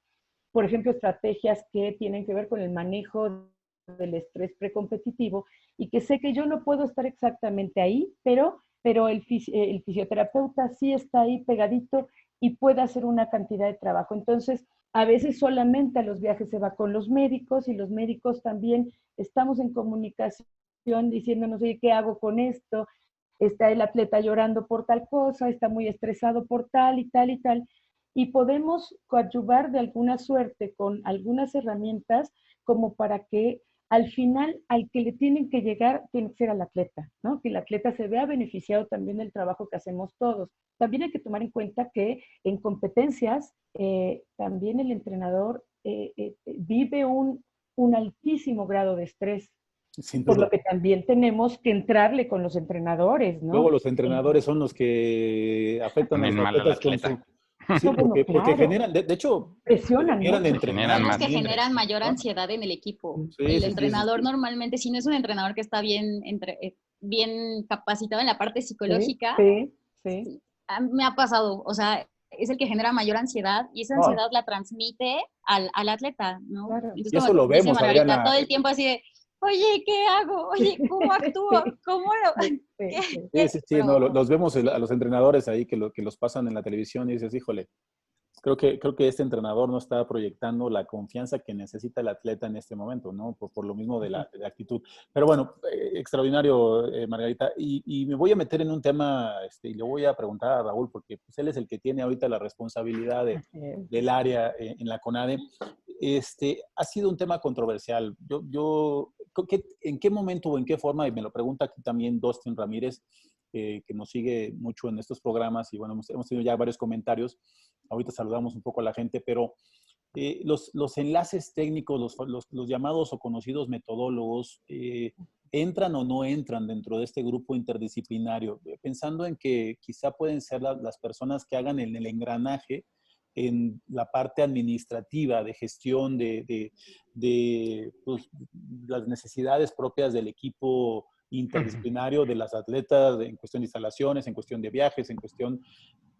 Por ejemplo, estrategias que tienen que ver con el manejo del estrés precompetitivo, y que sé que yo no puedo estar exactamente ahí, pero el fisioterapeuta sí está ahí pegadito y puede hacer una cantidad de trabajo. Entonces, a veces solamente a los viajes se va con los médicos, y los médicos también estamos en comunicación diciéndonos, oye, ¿qué hago con esto? Está el atleta llorando por tal cosa, está muy estresado por tal y tal y tal, y podemos coadyuvar de alguna suerte con algunas herramientas como para que al final al que le tienen que llegar tiene que ser al atleta, ¿no? Que el atleta se vea beneficiado también del trabajo que hacemos todos. También hay que tomar en cuenta que en competencias también el entrenador vive un altísimo grado de estrés. Sin Por duda. lo que también tenemos que entrarle con los entrenadores, ¿no? Luego los entrenadores son los que afectan a Ponen los mal al atletas con atleta. Sí, No, bueno, porque claro, generan, de hecho, presionan deberían de mucho. entrenar. Generan Son los más que estrés. generan mayor ¿no? ansiedad en el equipo. Sí, El sí, entrenador sí. normalmente, si no es un entrenador que está bien capacitado en la parte Sí, psicológica, sí, sí. me ha pasado, o sea, es el que genera mayor ansiedad, y esa No, ansiedad la transmite al atleta, ¿no? Claro. Entonces, y eso como lo dice vemos, Margarita, Adriana. todo el tiempo así de, oye, ¿qué hago? Oye, ¿cómo actúo? ¿Cómo lo...? Sí, ¿Qué? sí. Sí, no, los vemos a los entrenadores ahí que los pasan en la televisión y dices, híjole, creo que este entrenador no está proyectando la confianza que necesita el atleta en este momento, ¿no? Por lo mismo de la actitud. Pero bueno, extraordinario, Margarita. Y me voy a meter en un tema, y le voy a preguntar a Raúl, porque pues, él es el que tiene ahorita la responsabilidad Así es. del área en la CONADE. Ha sido un tema controversial. ¿En qué momento o en qué forma, y me lo pregunta aquí también Dustin Ramírez, que nos sigue mucho en estos programas, y bueno, hemos tenido ya varios comentarios. Ahorita saludamos un poco a la gente, pero los enlaces técnicos, los llamados o conocidos metodólogos, ¿entran o no entran dentro de este grupo interdisciplinario? Pensando en que quizá pueden ser las personas que hagan el engranaje en la parte administrativa de gestión de pues, las necesidades propias del equipo interdisciplinario, de las atletas, en cuestión de instalaciones, en cuestión de viajes, en cuestión...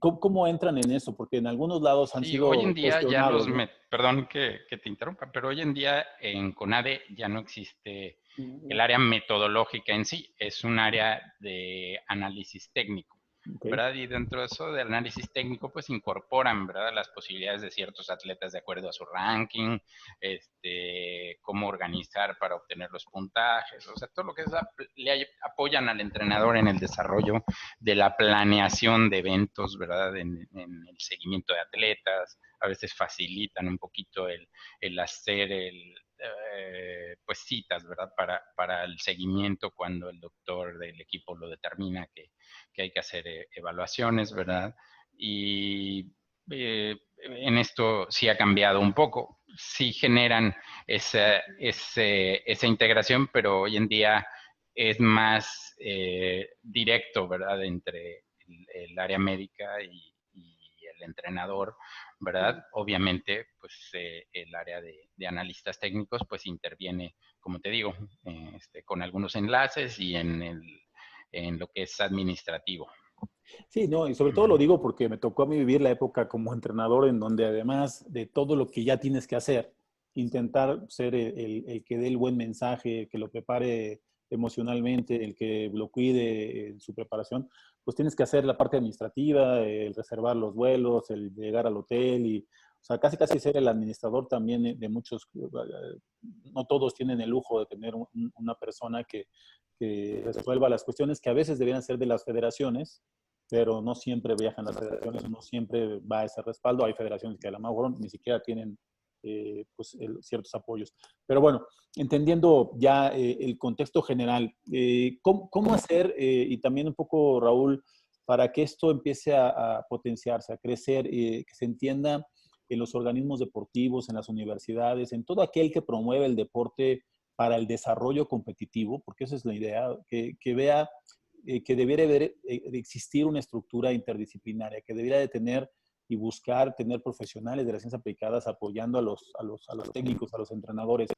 ¿Cómo entran en eso? Porque en algunos lados han Sí, hoy en sido día ya cuestionados, ¿no? perdón que te interrumpa, pero hoy en día en CONADE ya no existe el No. área metodológica en sí, es un área de análisis técnico, Okay. ¿verdad? Y dentro de eso del análisis técnico, pues incorporan, ¿verdad? Las posibilidades de ciertos atletas de acuerdo a su ranking, cómo organizar para obtener los puntajes, o sea, todo lo que es apoyan al entrenador en el desarrollo de la planeación de eventos, ¿verdad? En el seguimiento de atletas, a veces facilitan un poquito el hacer pues citas, ¿verdad? Para el seguimiento cuando el doctor del equipo lo determina que hay que hacer evaluaciones, ¿verdad? Y en esto sí ha cambiado un poco, sí generan esa integración, pero hoy en día es más directo, ¿verdad? Entre el área médica y el entrenador, ¿verdad? Obviamente, pues el área de analistas técnicos, pues interviene, como te digo, con algunos enlaces y en lo que es administrativo. Sí, no, y sobre todo lo digo porque me tocó a mí vivir la época como entrenador en donde además de todo lo que ya tienes que hacer, intentar ser el que dé el buen mensaje, que lo prepare emocionalmente, el que lo cuide en su preparación, pues tienes que hacer la parte administrativa, el reservar los vuelos, el llegar al hotel y, o sea, casi ser el administrador también de muchos, no todos tienen el lujo de tener una persona que resuelva las cuestiones que a veces deberían ser de las federaciones, pero no siempre viajan las federaciones, no siempre va ese respaldo. Hay federaciones que a lo mejor ni siquiera tienen pues, ciertos apoyos. Pero bueno, entendiendo ya el contexto general, ¿cómo hacer, y también un poco, Raúl, para que esto empiece a potenciarse, a crecer, que se entienda en los organismos deportivos, en las universidades, en todo aquel que promueve el deporte para el desarrollo competitivo, porque esa es la idea, que vea que debiera de existir una estructura interdisciplinaria, que debiera de tener y buscar tener profesionales de las ciencias aplicadas apoyando a los técnicos, a los entrenadores,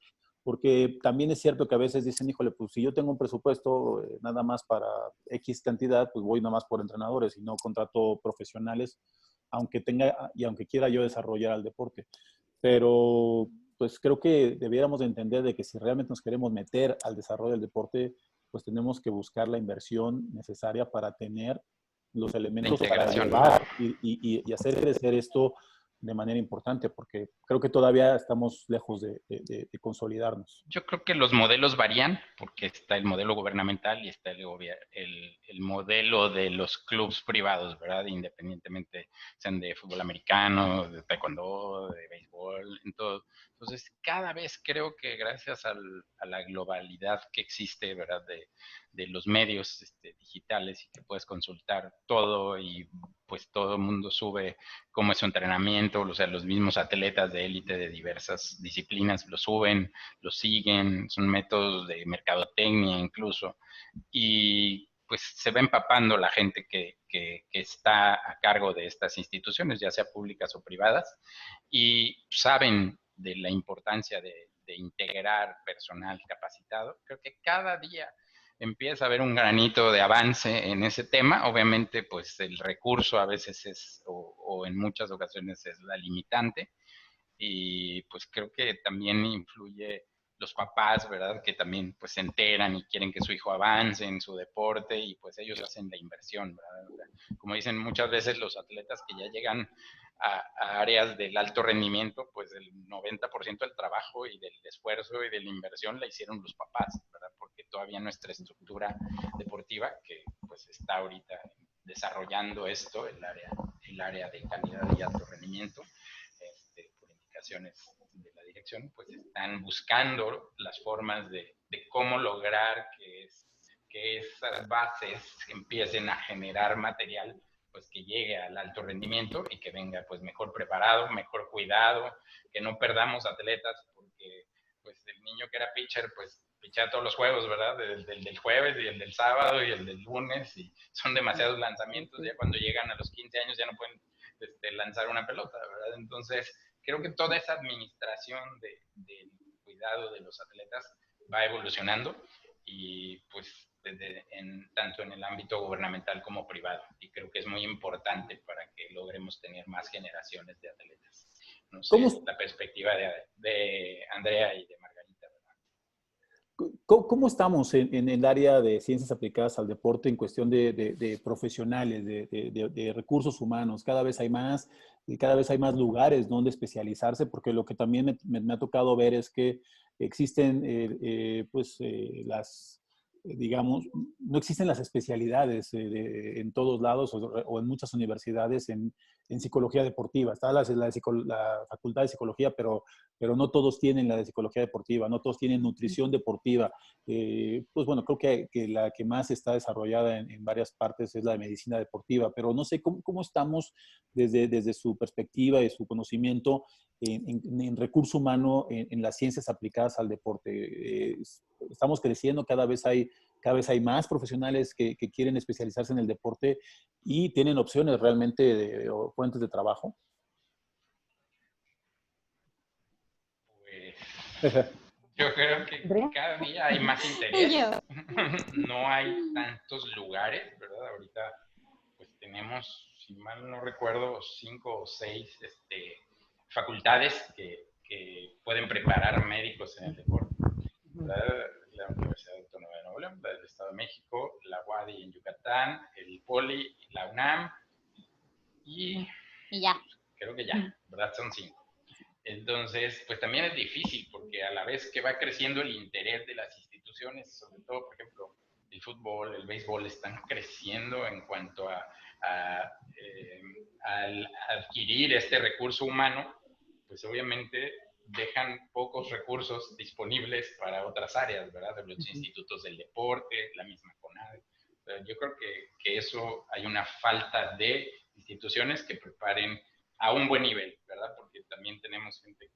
porque también es cierto que a veces dicen, híjole, pues si yo tengo un presupuesto nada más para X cantidad, pues voy nada más por entrenadores y no contrato profesionales, aunque tenga y aunque quiera yo desarrollar el deporte. Pero pues creo que debiéramos de entender de que si realmente nos queremos meter al desarrollo del deporte, pues tenemos que buscar la inversión necesaria para tener los La elementos para integración. llevar y hacer crecer esto de manera importante, porque creo que todavía estamos lejos de consolidarnos. Yo creo que los modelos varían, porque está el modelo gubernamental y está el modelo de los clubes privados, ¿verdad? Independientemente sean de fútbol americano, de taekwondo, de béisbol, en todo. Entonces, cada vez creo que gracias a la globalidad que existe, ¿verdad? De los medios digitales y que puedes consultar todo y pues todo el mundo sube cómo es su entrenamiento, o sea, los mismos atletas de élite de diversas disciplinas lo suben, lo siguen, son métodos de mercadotecnia incluso, y pues se va empapando la gente que está a cargo de estas instituciones, ya sea públicas o privadas, y saben de la importancia de integrar personal capacitado. Creo que cada día empieza a haber un granito de avance en ese tema. Obviamente, pues el recurso a veces es, o en muchas ocasiones es la limitante, y pues creo que también influye los papás, ¿verdad? Que también pues se enteran y quieren que su hijo avance en su deporte y pues ellos hacen la inversión, ¿verdad? O sea, como dicen muchas veces los atletas que ya llegan a áreas del alto rendimiento, pues el 90% del trabajo y del esfuerzo y de la inversión la hicieron los papás, ¿verdad? Porque todavía nuestra estructura deportiva, que pues está ahorita desarrollando esto, el área de calidad y alto rendimiento, por indicaciones de la dirección, pues están buscando las formas de cómo lograr que esas bases empiecen a generar material pues que llegue al alto rendimiento y que venga pues mejor preparado, mejor cuidado, que no perdamos atletas porque pues el niño que era pitcher pues pichea todos los juegos, ¿verdad? El del jueves y el del sábado y el del lunes y son demasiados lanzamientos, ya cuando llegan a los 15 años ya no pueden lanzar una pelota, ¿verdad? Entonces creo que toda esa administración del cuidado de los atletas va evolucionando y pues tanto en el ámbito gubernamental como privado. Y creo que es muy importante para que logremos tener más generaciones de atletas. No sé, la perspectiva de Andrea y de Margarita, ¿verdad? ¿Cómo estamos en el área de ciencias aplicadas al deporte en cuestión de profesionales, de recursos humanos? Cada vez hay más y cada vez hay más lugares donde especializarse, porque lo que también me ha tocado ver es que existen digamos, no existen las especialidades en todos lados o en muchas universidades en psicología deportiva. Está la facultad de psicología, pero no todos tienen la de psicología deportiva, no todos tienen nutrición deportiva. Pues bueno, creo que la que más está desarrollada en varias partes es la de medicina deportiva, pero no sé cómo estamos desde su perspectiva y su conocimiento en recurso humano en las ciencias aplicadas al deporte. Estamos creciendo, cada vez hay más profesionales que quieren especializarse en el deporte y tienen opciones realmente o fuentes de trabajo. Pues yo creo que cada día hay más interés. No hay tantos lugares, ¿verdad? Ahorita pues tenemos, si mal no recuerdo, 5 o 6 facultades que pueden preparar médicos en el deporte, ¿verdad? La Universidad Autónoma de Nuevo León, la del Estado de México, la UADY en Yucatán, el POLI, la UNAM y ya. Creo que ya, ¿verdad? Son 5. Entonces, pues también es difícil porque a la vez que va creciendo el interés de las instituciones, sobre todo, por ejemplo, el fútbol, el béisbol, están creciendo en cuanto al adquirir este recurso humano, pues obviamente dejan pocos recursos disponibles para otras áreas, ¿verdad? De los institutos del deporte, la misma CONADE. Yo creo que eso hay una falta de instituciones que preparen a un buen nivel, ¿verdad? Porque también tenemos gente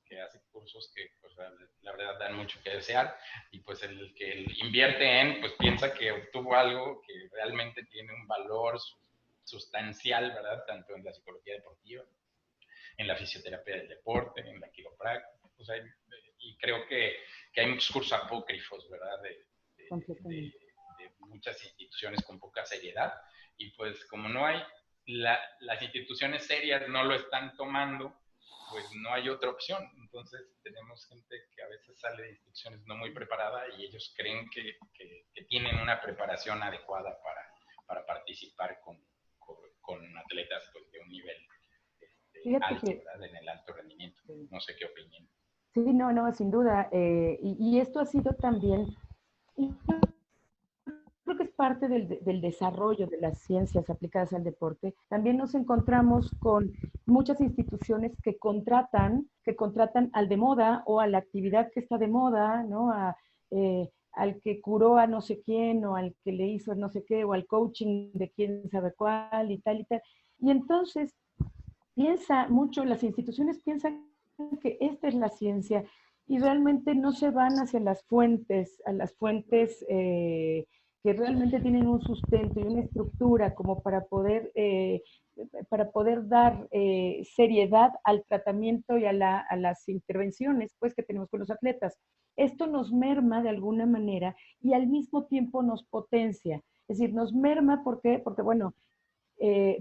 que hace cursos que pues, la verdad dan mucho que desear y pues el que invierte pues piensa que obtuvo algo que realmente tiene un valor sustancial, ¿verdad? Tanto en la psicología deportiva, en la fisioterapia del deporte, en la quiropráctica, o sea, y creo que hay muchos cursos apócrifos, ¿verdad? De muchas instituciones con poca seriedad y pues como no hay las instituciones serias no lo están tomando, pues no hay otra opción. Entonces tenemos gente que a veces sale de instituciones no muy preparada y ellos creen que tienen una preparación adecuada para participar con atletas pues, de un nivel alto, ¿verdad? En el alto rendimiento. No sé qué opinan. Sí, no, sin duda. Y esto ha sido también... Creo que es parte del desarrollo de las ciencias aplicadas al deporte. También nos encontramos con muchas instituciones que contratan al de moda o a la actividad que está de moda, ¿no? Al que curó a no sé quién o al que le hizo no sé qué o al coaching de quién sabe cuál y tal y tal. Y entonces las instituciones piensan que esta es la ciencia y realmente no se van hacia las fuentes, que realmente tienen un sustento y una estructura como para poder dar seriedad al tratamiento y a las intervenciones pues, que tenemos con los atletas. Esto nos merma de alguna manera y al mismo tiempo nos potencia. Es decir, nos merma porque bueno,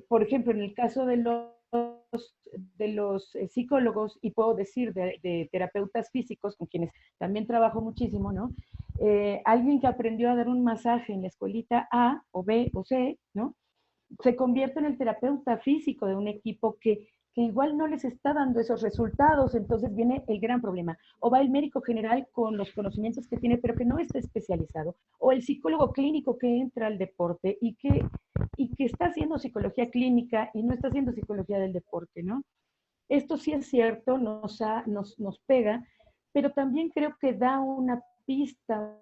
por ejemplo, en el caso de los psicólogos, y puedo decir de terapeutas físicos, con quienes también trabajo muchísimo, ¿no? Alguien que aprendió a dar un masaje en la escuelita A o B o C, ¿no? Se convierte en el terapeuta físico de un equipo que igual no les está dando esos resultados, entonces viene el gran problema. O va el médico general con los conocimientos que tiene, pero que no está especializado. O el psicólogo clínico que entra al deporte y que está haciendo psicología clínica y no está haciendo psicología del deporte, ¿no? Esto sí es cierto, nos pega, pero también creo que da una pista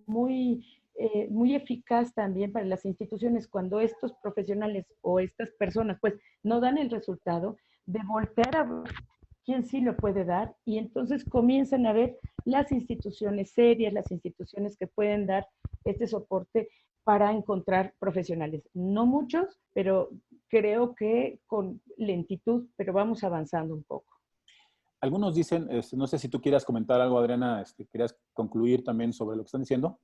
muy eficaz también para las instituciones cuando estos profesionales o estas personas pues no dan el resultado, de voltear a ver quién sí lo puede dar, y entonces comienzan a ver las instituciones serias, las instituciones que pueden dar este soporte para encontrar profesionales. No muchos, pero creo que con lentitud, pero vamos avanzando un poco. Algunos dicen, no sé si tú quieras comentar algo, Adriana, querías concluir también sobre lo que están diciendo.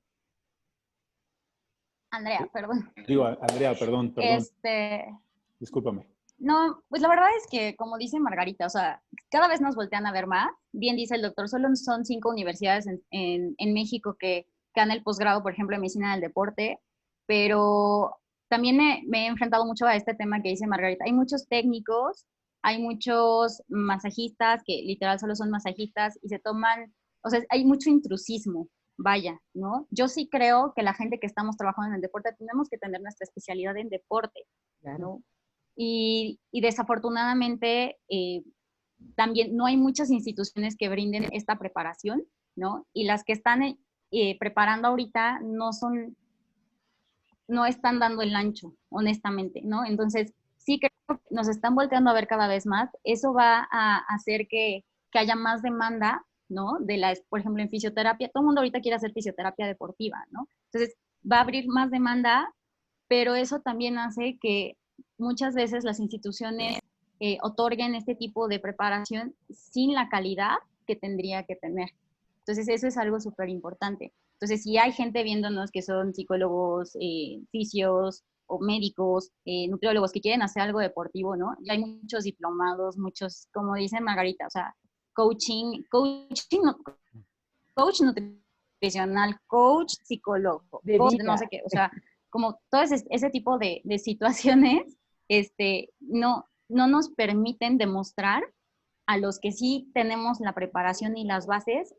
Andrea, perdón. Digo, Andrea, perdón. Discúlpame. No, pues la verdad es que, como dice Margarita, o sea, cada vez nos voltean a ver más. Bien dice el doctor, solo son 5 universidades en México que dan el posgrado, por ejemplo, en medicina del deporte, pero también me he enfrentado mucho a este tema que dice Margarita. Hay muchos técnicos, hay muchos masajistas que literal solo son masajistas y se toman, o sea, hay mucho intrusismo, vaya, ¿no? Yo sí creo que la gente que estamos trabajando en el deporte tenemos que tener nuestra especialidad en deporte, Claro. ¿no? Y desafortunadamente también no hay muchas instituciones que brinden esta preparación, ¿no? Y las que están preparando ahorita no están dando el ancho, honestamente, ¿no? Entonces, sí creo que nos están volteando a ver cada vez más. Eso va a hacer que haya más demanda, ¿no? Por ejemplo, en fisioterapia, todo el mundo ahorita quiere hacer fisioterapia deportiva, ¿no? Entonces, va a abrir más demanda, pero eso también hace que muchas veces las instituciones otorguen este tipo de preparación sin la calidad que tendría que tener. Entonces, eso es algo súper importante. Entonces, si hay gente viéndonos que son psicólogos, fisios o médicos, nutriólogos que quieren hacer algo deportivo, ¿no? Ya hay muchos diplomados, muchos, como dice Margarita, o sea, coach nutricional, coach psicólogo, coach no sé qué, o sea, como todo ese tipo de situaciones, no nos permiten demostrar a los que sí tenemos la preparación y las bases,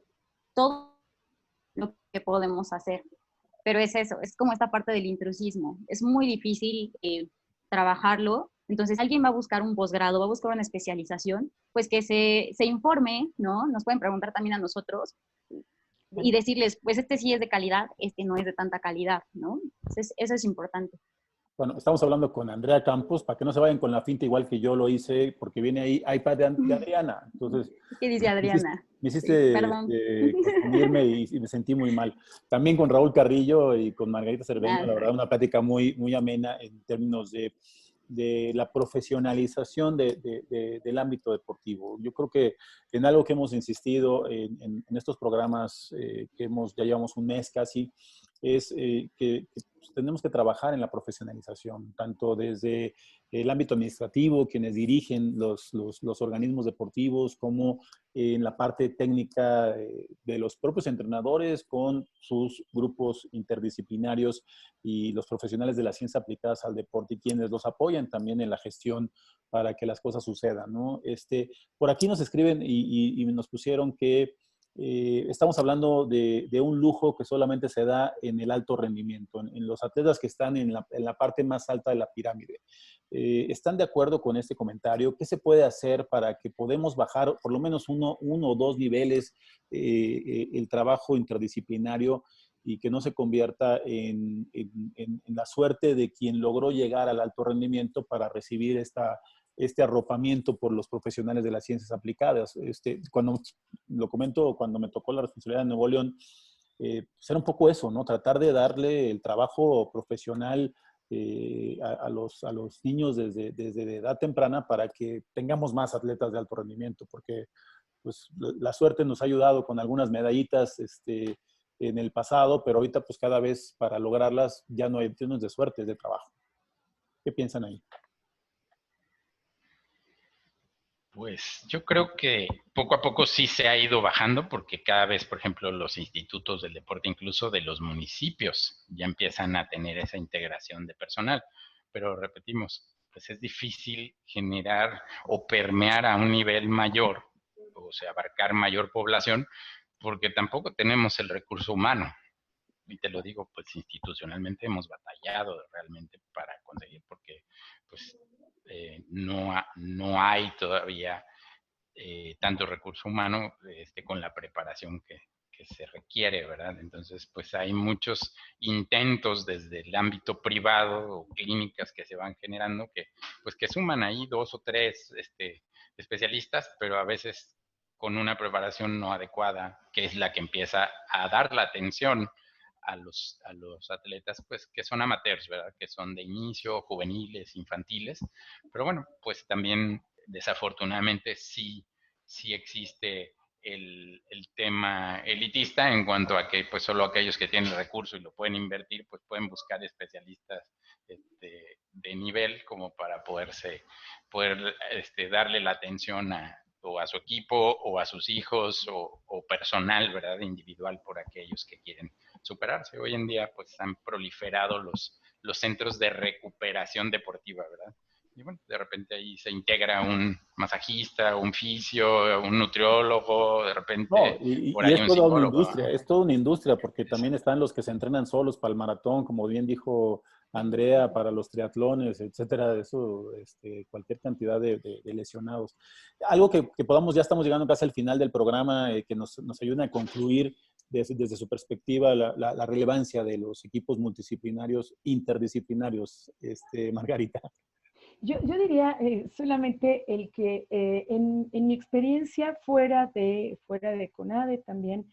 todo lo que podemos hacer. Pero es eso, es como esta parte del intrusismo. Es muy difícil trabajarlo. Entonces, alguien va a buscar un posgrado, va a buscar una especialización, pues que se informe, ¿no? Nos pueden preguntar también a nosotros y decirles, pues este sí es de calidad, este no es de tanta calidad, ¿no? Entonces, eso es importante. Bueno, estamos hablando con Andrea Campos, para que no se vayan con la finta igual que yo lo hice, porque viene ahí iPad de Adriana. Entonces, ¿Qué dice Adriana? Me hiciste confundirme y me sentí muy mal. También con Raúl Carrillo y con Margarita Cerveño, la verdad, una plática muy, muy amena en términos de la profesionalización del ámbito deportivo. Yo creo que en algo que hemos insistido en estos programas ya llevamos un mes casi, es que pues, tenemos que trabajar en la profesionalización, tanto desde el ámbito administrativo, quienes dirigen los organismos deportivos, como en la parte técnica de los propios entrenadores con sus grupos interdisciplinarios y los profesionales de la ciencia aplicadas al deporte y quienes los apoyan también en la gestión para que las cosas sucedan, ¿no? Por aquí nos escriben y nos pusieron que estamos hablando de un lujo que solamente se da en el alto rendimiento, en los atletas que están en la parte más alta de la pirámide. ¿Están de acuerdo con este comentario? ¿Qué se puede hacer para que podamos bajar por lo menos uno o dos niveles el trabajo interdisciplinario y que no se convierta en la suerte de quien logró llegar al alto rendimiento para recibir este arropamiento por los profesionales de las ciencias aplicadas? Cuando lo comento, cuando me tocó la responsabilidad de Nuevo León, pues era un poco eso, ¿no? Tratar de darle el trabajo profesional a los niños desde edad temprana para que tengamos más atletas de alto rendimiento, porque pues, la suerte nos ha ayudado con algunas medallitas en el pasado, pero ahorita pues cada vez para lograrlas ya no es de suerte, es de trabajo. ¿Qué piensan ahí? Pues yo creo que poco a poco sí se ha ido bajando porque cada vez, por ejemplo, los institutos del deporte, incluso de los municipios, ya empiezan a tener esa integración de personal. Pero repetimos, pues es difícil generar o permear a un nivel mayor, o sea, abarcar mayor población, porque tampoco tenemos el recurso humano. Y te lo digo, pues institucionalmente hemos batallado realmente para conseguir, porque pues no hay todavía tanto recurso humano con la preparación que se requiere, ¿verdad? Entonces, pues hay muchos intentos desde el ámbito privado o clínicas que se van generando pues que suman ahí 2 o 3 especialistas, pero a veces con una preparación no adecuada, que es la que empieza a dar la atención a los atletas, pues que son amateurs, ¿verdad? Que son de inicio, juveniles, infantiles, pero bueno, pues también desafortunadamente sí existe el tema elitista en cuanto a que pues solo aquellos que tienen recursos y lo pueden invertir, pues pueden buscar especialistas de nivel como para poder darle la atención o a su equipo o a sus hijos o personal, ¿verdad? Individual por aquellos que quieren superarse. Hoy en día pues han proliferado los centros de recuperación deportiva, ¿verdad? Y bueno, de repente ahí se integra un masajista, un fisio, un nutriólogo, de repente No, por y ahí un psicólogo. es toda una industria, porque también están los que se entrenan solos para el maratón, como bien dijo Andrea, para los triatlones, etcétera, eso, cualquier cantidad de lesionados. Algo que podamos, ya estamos llegando casi al final del programa, que nos ayude a concluir desde su perspectiva la relevancia de los equipos multidisciplinarios, interdisciplinarios, Margarita. Yo diría solamente el que en mi experiencia fuera de CONADE también,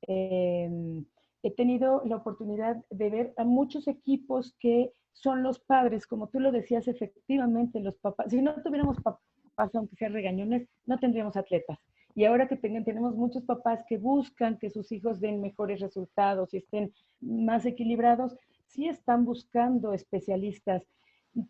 he tenido la oportunidad de ver a muchos equipos que son los padres, como tú lo decías, efectivamente, los papás. Si no tuviéramos papás, aunque sean regañones, no tendríamos atletas. Y ahora que tenemos muchos papás que buscan que sus hijos den mejores resultados y estén más equilibrados, sí están buscando especialistas.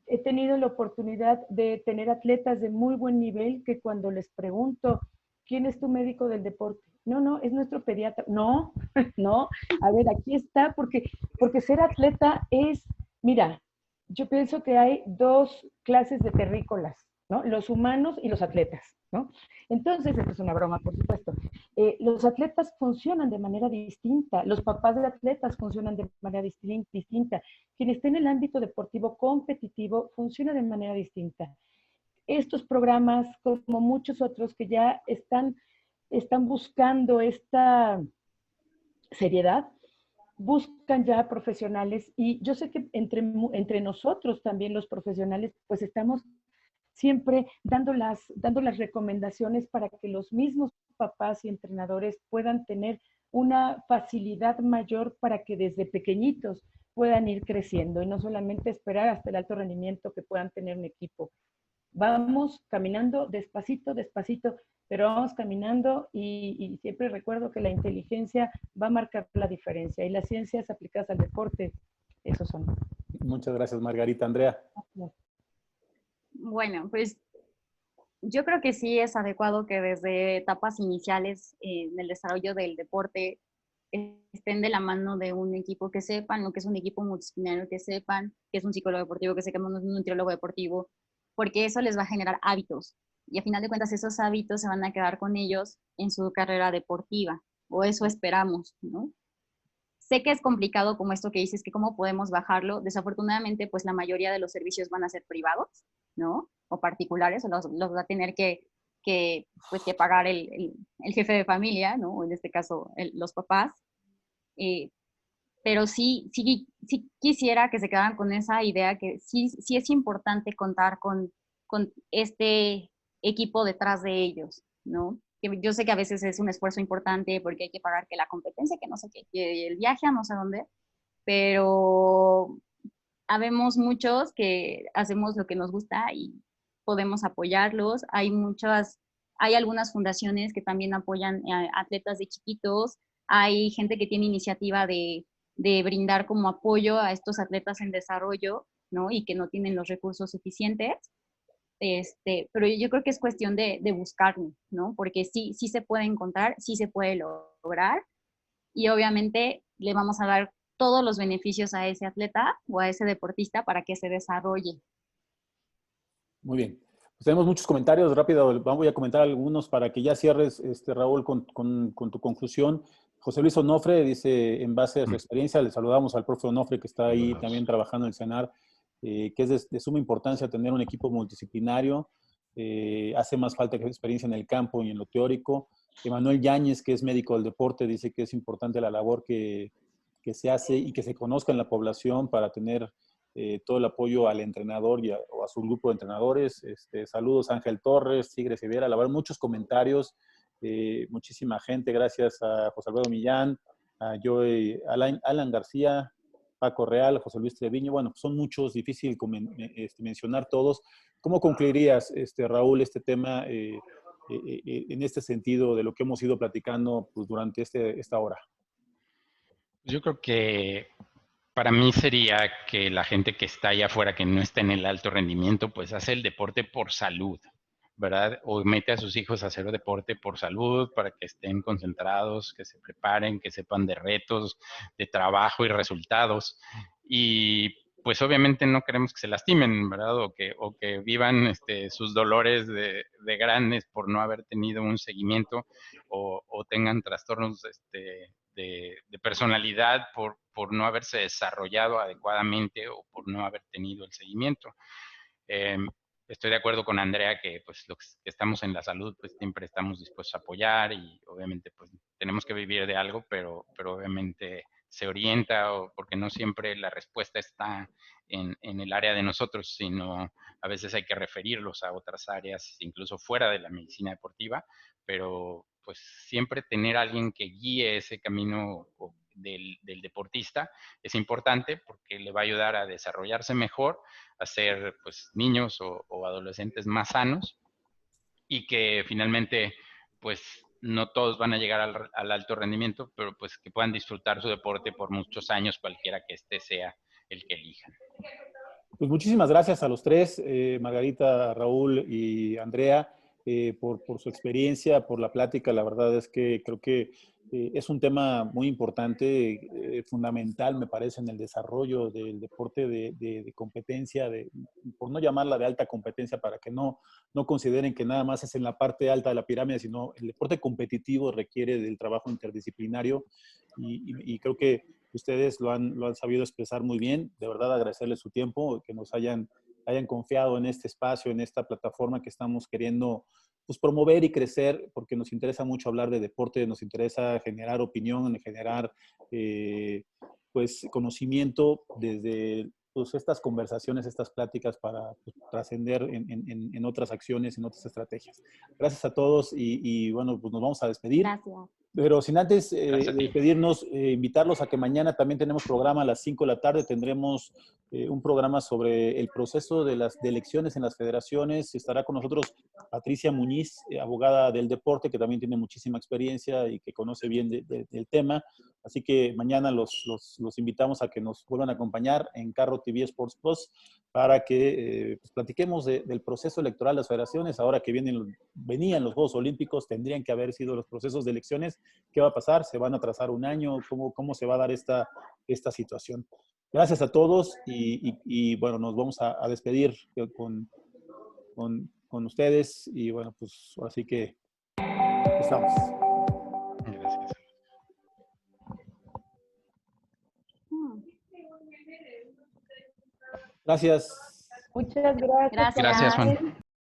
He tenido la oportunidad de tener atletas de muy buen nivel que cuando les pregunto, ¿quién es tu médico del deporte? No, es nuestro pediatra. No, no, a ver, aquí está, porque ser atleta es, mira, yo pienso que hay dos clases de terrícolas, ¿no? Los humanos y los atletas, ¿no? Entonces, esto es una broma, por supuesto. Los atletas funcionan de manera distinta, los papás de atletas funcionan de manera distinta, quien esté en el ámbito deportivo competitivo funciona de manera distinta. Estos programas, como muchos otros que ya están buscando esta seriedad, buscan ya profesionales y yo sé que entre nosotros también los profesionales pues estamos siempre dando las recomendaciones para que los mismos papás y entrenadores puedan tener una facilidad mayor para que desde pequeñitos puedan ir creciendo y no solamente esperar hasta el alto rendimiento que puedan tener un equipo. Vamos caminando despacito, despacito, pero vamos caminando y siempre recuerdo que la inteligencia va a marcar la diferencia y las ciencias aplicadas al deporte, esos son. Muchas gracias, Margarita. Andrea. Bueno, pues yo creo que sí es adecuado que desde etapas iniciales en el desarrollo del deporte estén de la mano de un equipo, que sepan lo que es un equipo multidisciplinario, que sepan que es un psicólogo deportivo, que sepan que es un nutriólogo deportivo, porque eso les va a generar hábitos. Y a final de cuentas esos hábitos se van a quedar con ellos en su carrera deportiva, o eso esperamos, ¿no? Sé que es complicado como esto que dices, que cómo podemos bajarlo. Desafortunadamente, pues la mayoría de los servicios van a ser privados, ¿no? O particulares, o los va a tener que pagar el jefe de familia, ¿no? O en este caso, los papás. Pero sí quisiera que se quedaran con esa idea que sí es importante contar con este equipo detrás de ellos, ¿no? Yo sé que a veces es un esfuerzo importante porque hay que pagar que la competencia, que no sé qué, que el viaje a no sé dónde, pero habemos muchos que hacemos lo que nos gusta y podemos apoyarlos. Hay algunas fundaciones que también apoyan a atletas de chiquitos, hay gente que tiene iniciativa de brindar como apoyo a estos atletas en desarrollo, ¿no? Y que no tienen los recursos suficientes. pero yo creo que es cuestión de buscarlo, ¿no? Porque sí, sí se puede encontrar, sí se puede lograr y obviamente le vamos a dar todos los beneficios a ese atleta o a ese deportista para que se desarrolle. Muy bien. Pues tenemos muchos comentarios, rápido, voy a comentar algunos para que ya cierres, Raúl, con tu conclusión. José Luis Onofre dice, en base a su experiencia, le saludamos al profe Onofre que está ahí también trabajando en el CENAR, que es de suma importancia tener un equipo multidisciplinario, hace más falta que experiencia en el campo y en lo teórico. Emanuel Yáñez, que es médico del deporte, dice que es importante la labor que se hace y que se conozca en la población para tener todo el apoyo al entrenador o a su grupo de entrenadores. Saludos Ángel Torres, Tigres Rivera, la verdad, muchos comentarios, muchísima gente, gracias a José Alfredo Millán, a Joey, Alan García, Paco Real, José Luis Treviño, bueno, son muchos, difícil mencionar todos. ¿Cómo concluirías, Raúl, este tema en este sentido de lo que hemos ido platicando pues, durante esta hora? Yo creo que para mí sería que la gente que está allá afuera, que no está en el alto rendimiento, pues hace el deporte por salud, ¿verdad? O mete a sus hijos a hacer deporte por salud, para que estén concentrados, que se preparen, que sepan de retos, de trabajo y resultados. Y pues obviamente no queremos que se lastimen, ¿verdad? O que vivan sus dolores de grandes por no haber tenido un seguimiento o tengan trastornos de personalidad por no haberse desarrollado adecuadamente o por no haber tenido el seguimiento. Estoy de acuerdo con Andrea que pues los que estamos en la salud pues siempre estamos dispuestos a apoyar y obviamente pues tenemos que vivir de algo, pero obviamente se orienta porque no siempre la respuesta está en el área de nosotros, sino a veces hay que referirlos a otras áreas, incluso fuera de la medicina deportiva, pero pues siempre tener a alguien que guíe ese camino del deportista es importante porque le va a ayudar a desarrollarse mejor, a ser pues niños o adolescentes más sanos y que finalmente pues no todos van a llegar al alto rendimiento, pero pues que puedan disfrutar su deporte por muchos años, cualquiera que sea el que elijan. Pues muchísimas gracias a los tres, Margarita, Raúl y Andrea, por su experiencia, por la plática. La verdad es que creo que es un tema muy importante, fundamental, me parece, en el desarrollo del deporte de competencia, por no llamarla de alta competencia, para que no consideren que nada más es en la parte alta de la pirámide, sino el deporte competitivo requiere del trabajo interdisciplinario y creo que ustedes lo han sabido expresar muy bien. De verdad, agradecerles su tiempo, que nos hayan confiado en este espacio, en esta plataforma que estamos queriendo pues, promover y crecer, porque nos interesa mucho hablar de deporte, nos interesa generar opinión, generar pues, conocimiento desde pues, estas conversaciones, estas pláticas para pues, trascender en otras acciones, en otras estrategias. Gracias a todos y bueno, pues nos vamos a despedir. Gracias. Pero sin antes despedirnos, invitarlos a que mañana también tenemos programa a las 5 de la tarde. Tendremos un programa sobre el proceso de las elecciones en las federaciones. Estará con nosotros Patricia Muñiz, abogada del deporte, que también tiene muchísima experiencia y que conoce bien del tema. Así que mañana los invitamos a que nos vuelvan a acompañar en Carro TV Sports Plus para que pues, platiquemos del proceso electoral de las federaciones. Ahora que venían los Juegos Olímpicos, tendrían que haber sido los procesos de elecciones. ¿Qué va a pasar? ¿Se van a atrasar un año? ¿Cómo se va a dar esta situación? Gracias a todos y bueno, nos vamos a despedir con ustedes y bueno, pues así que estamos. Gracias. Gracias. Muchas gracias. Gracias. Gracias, Juan.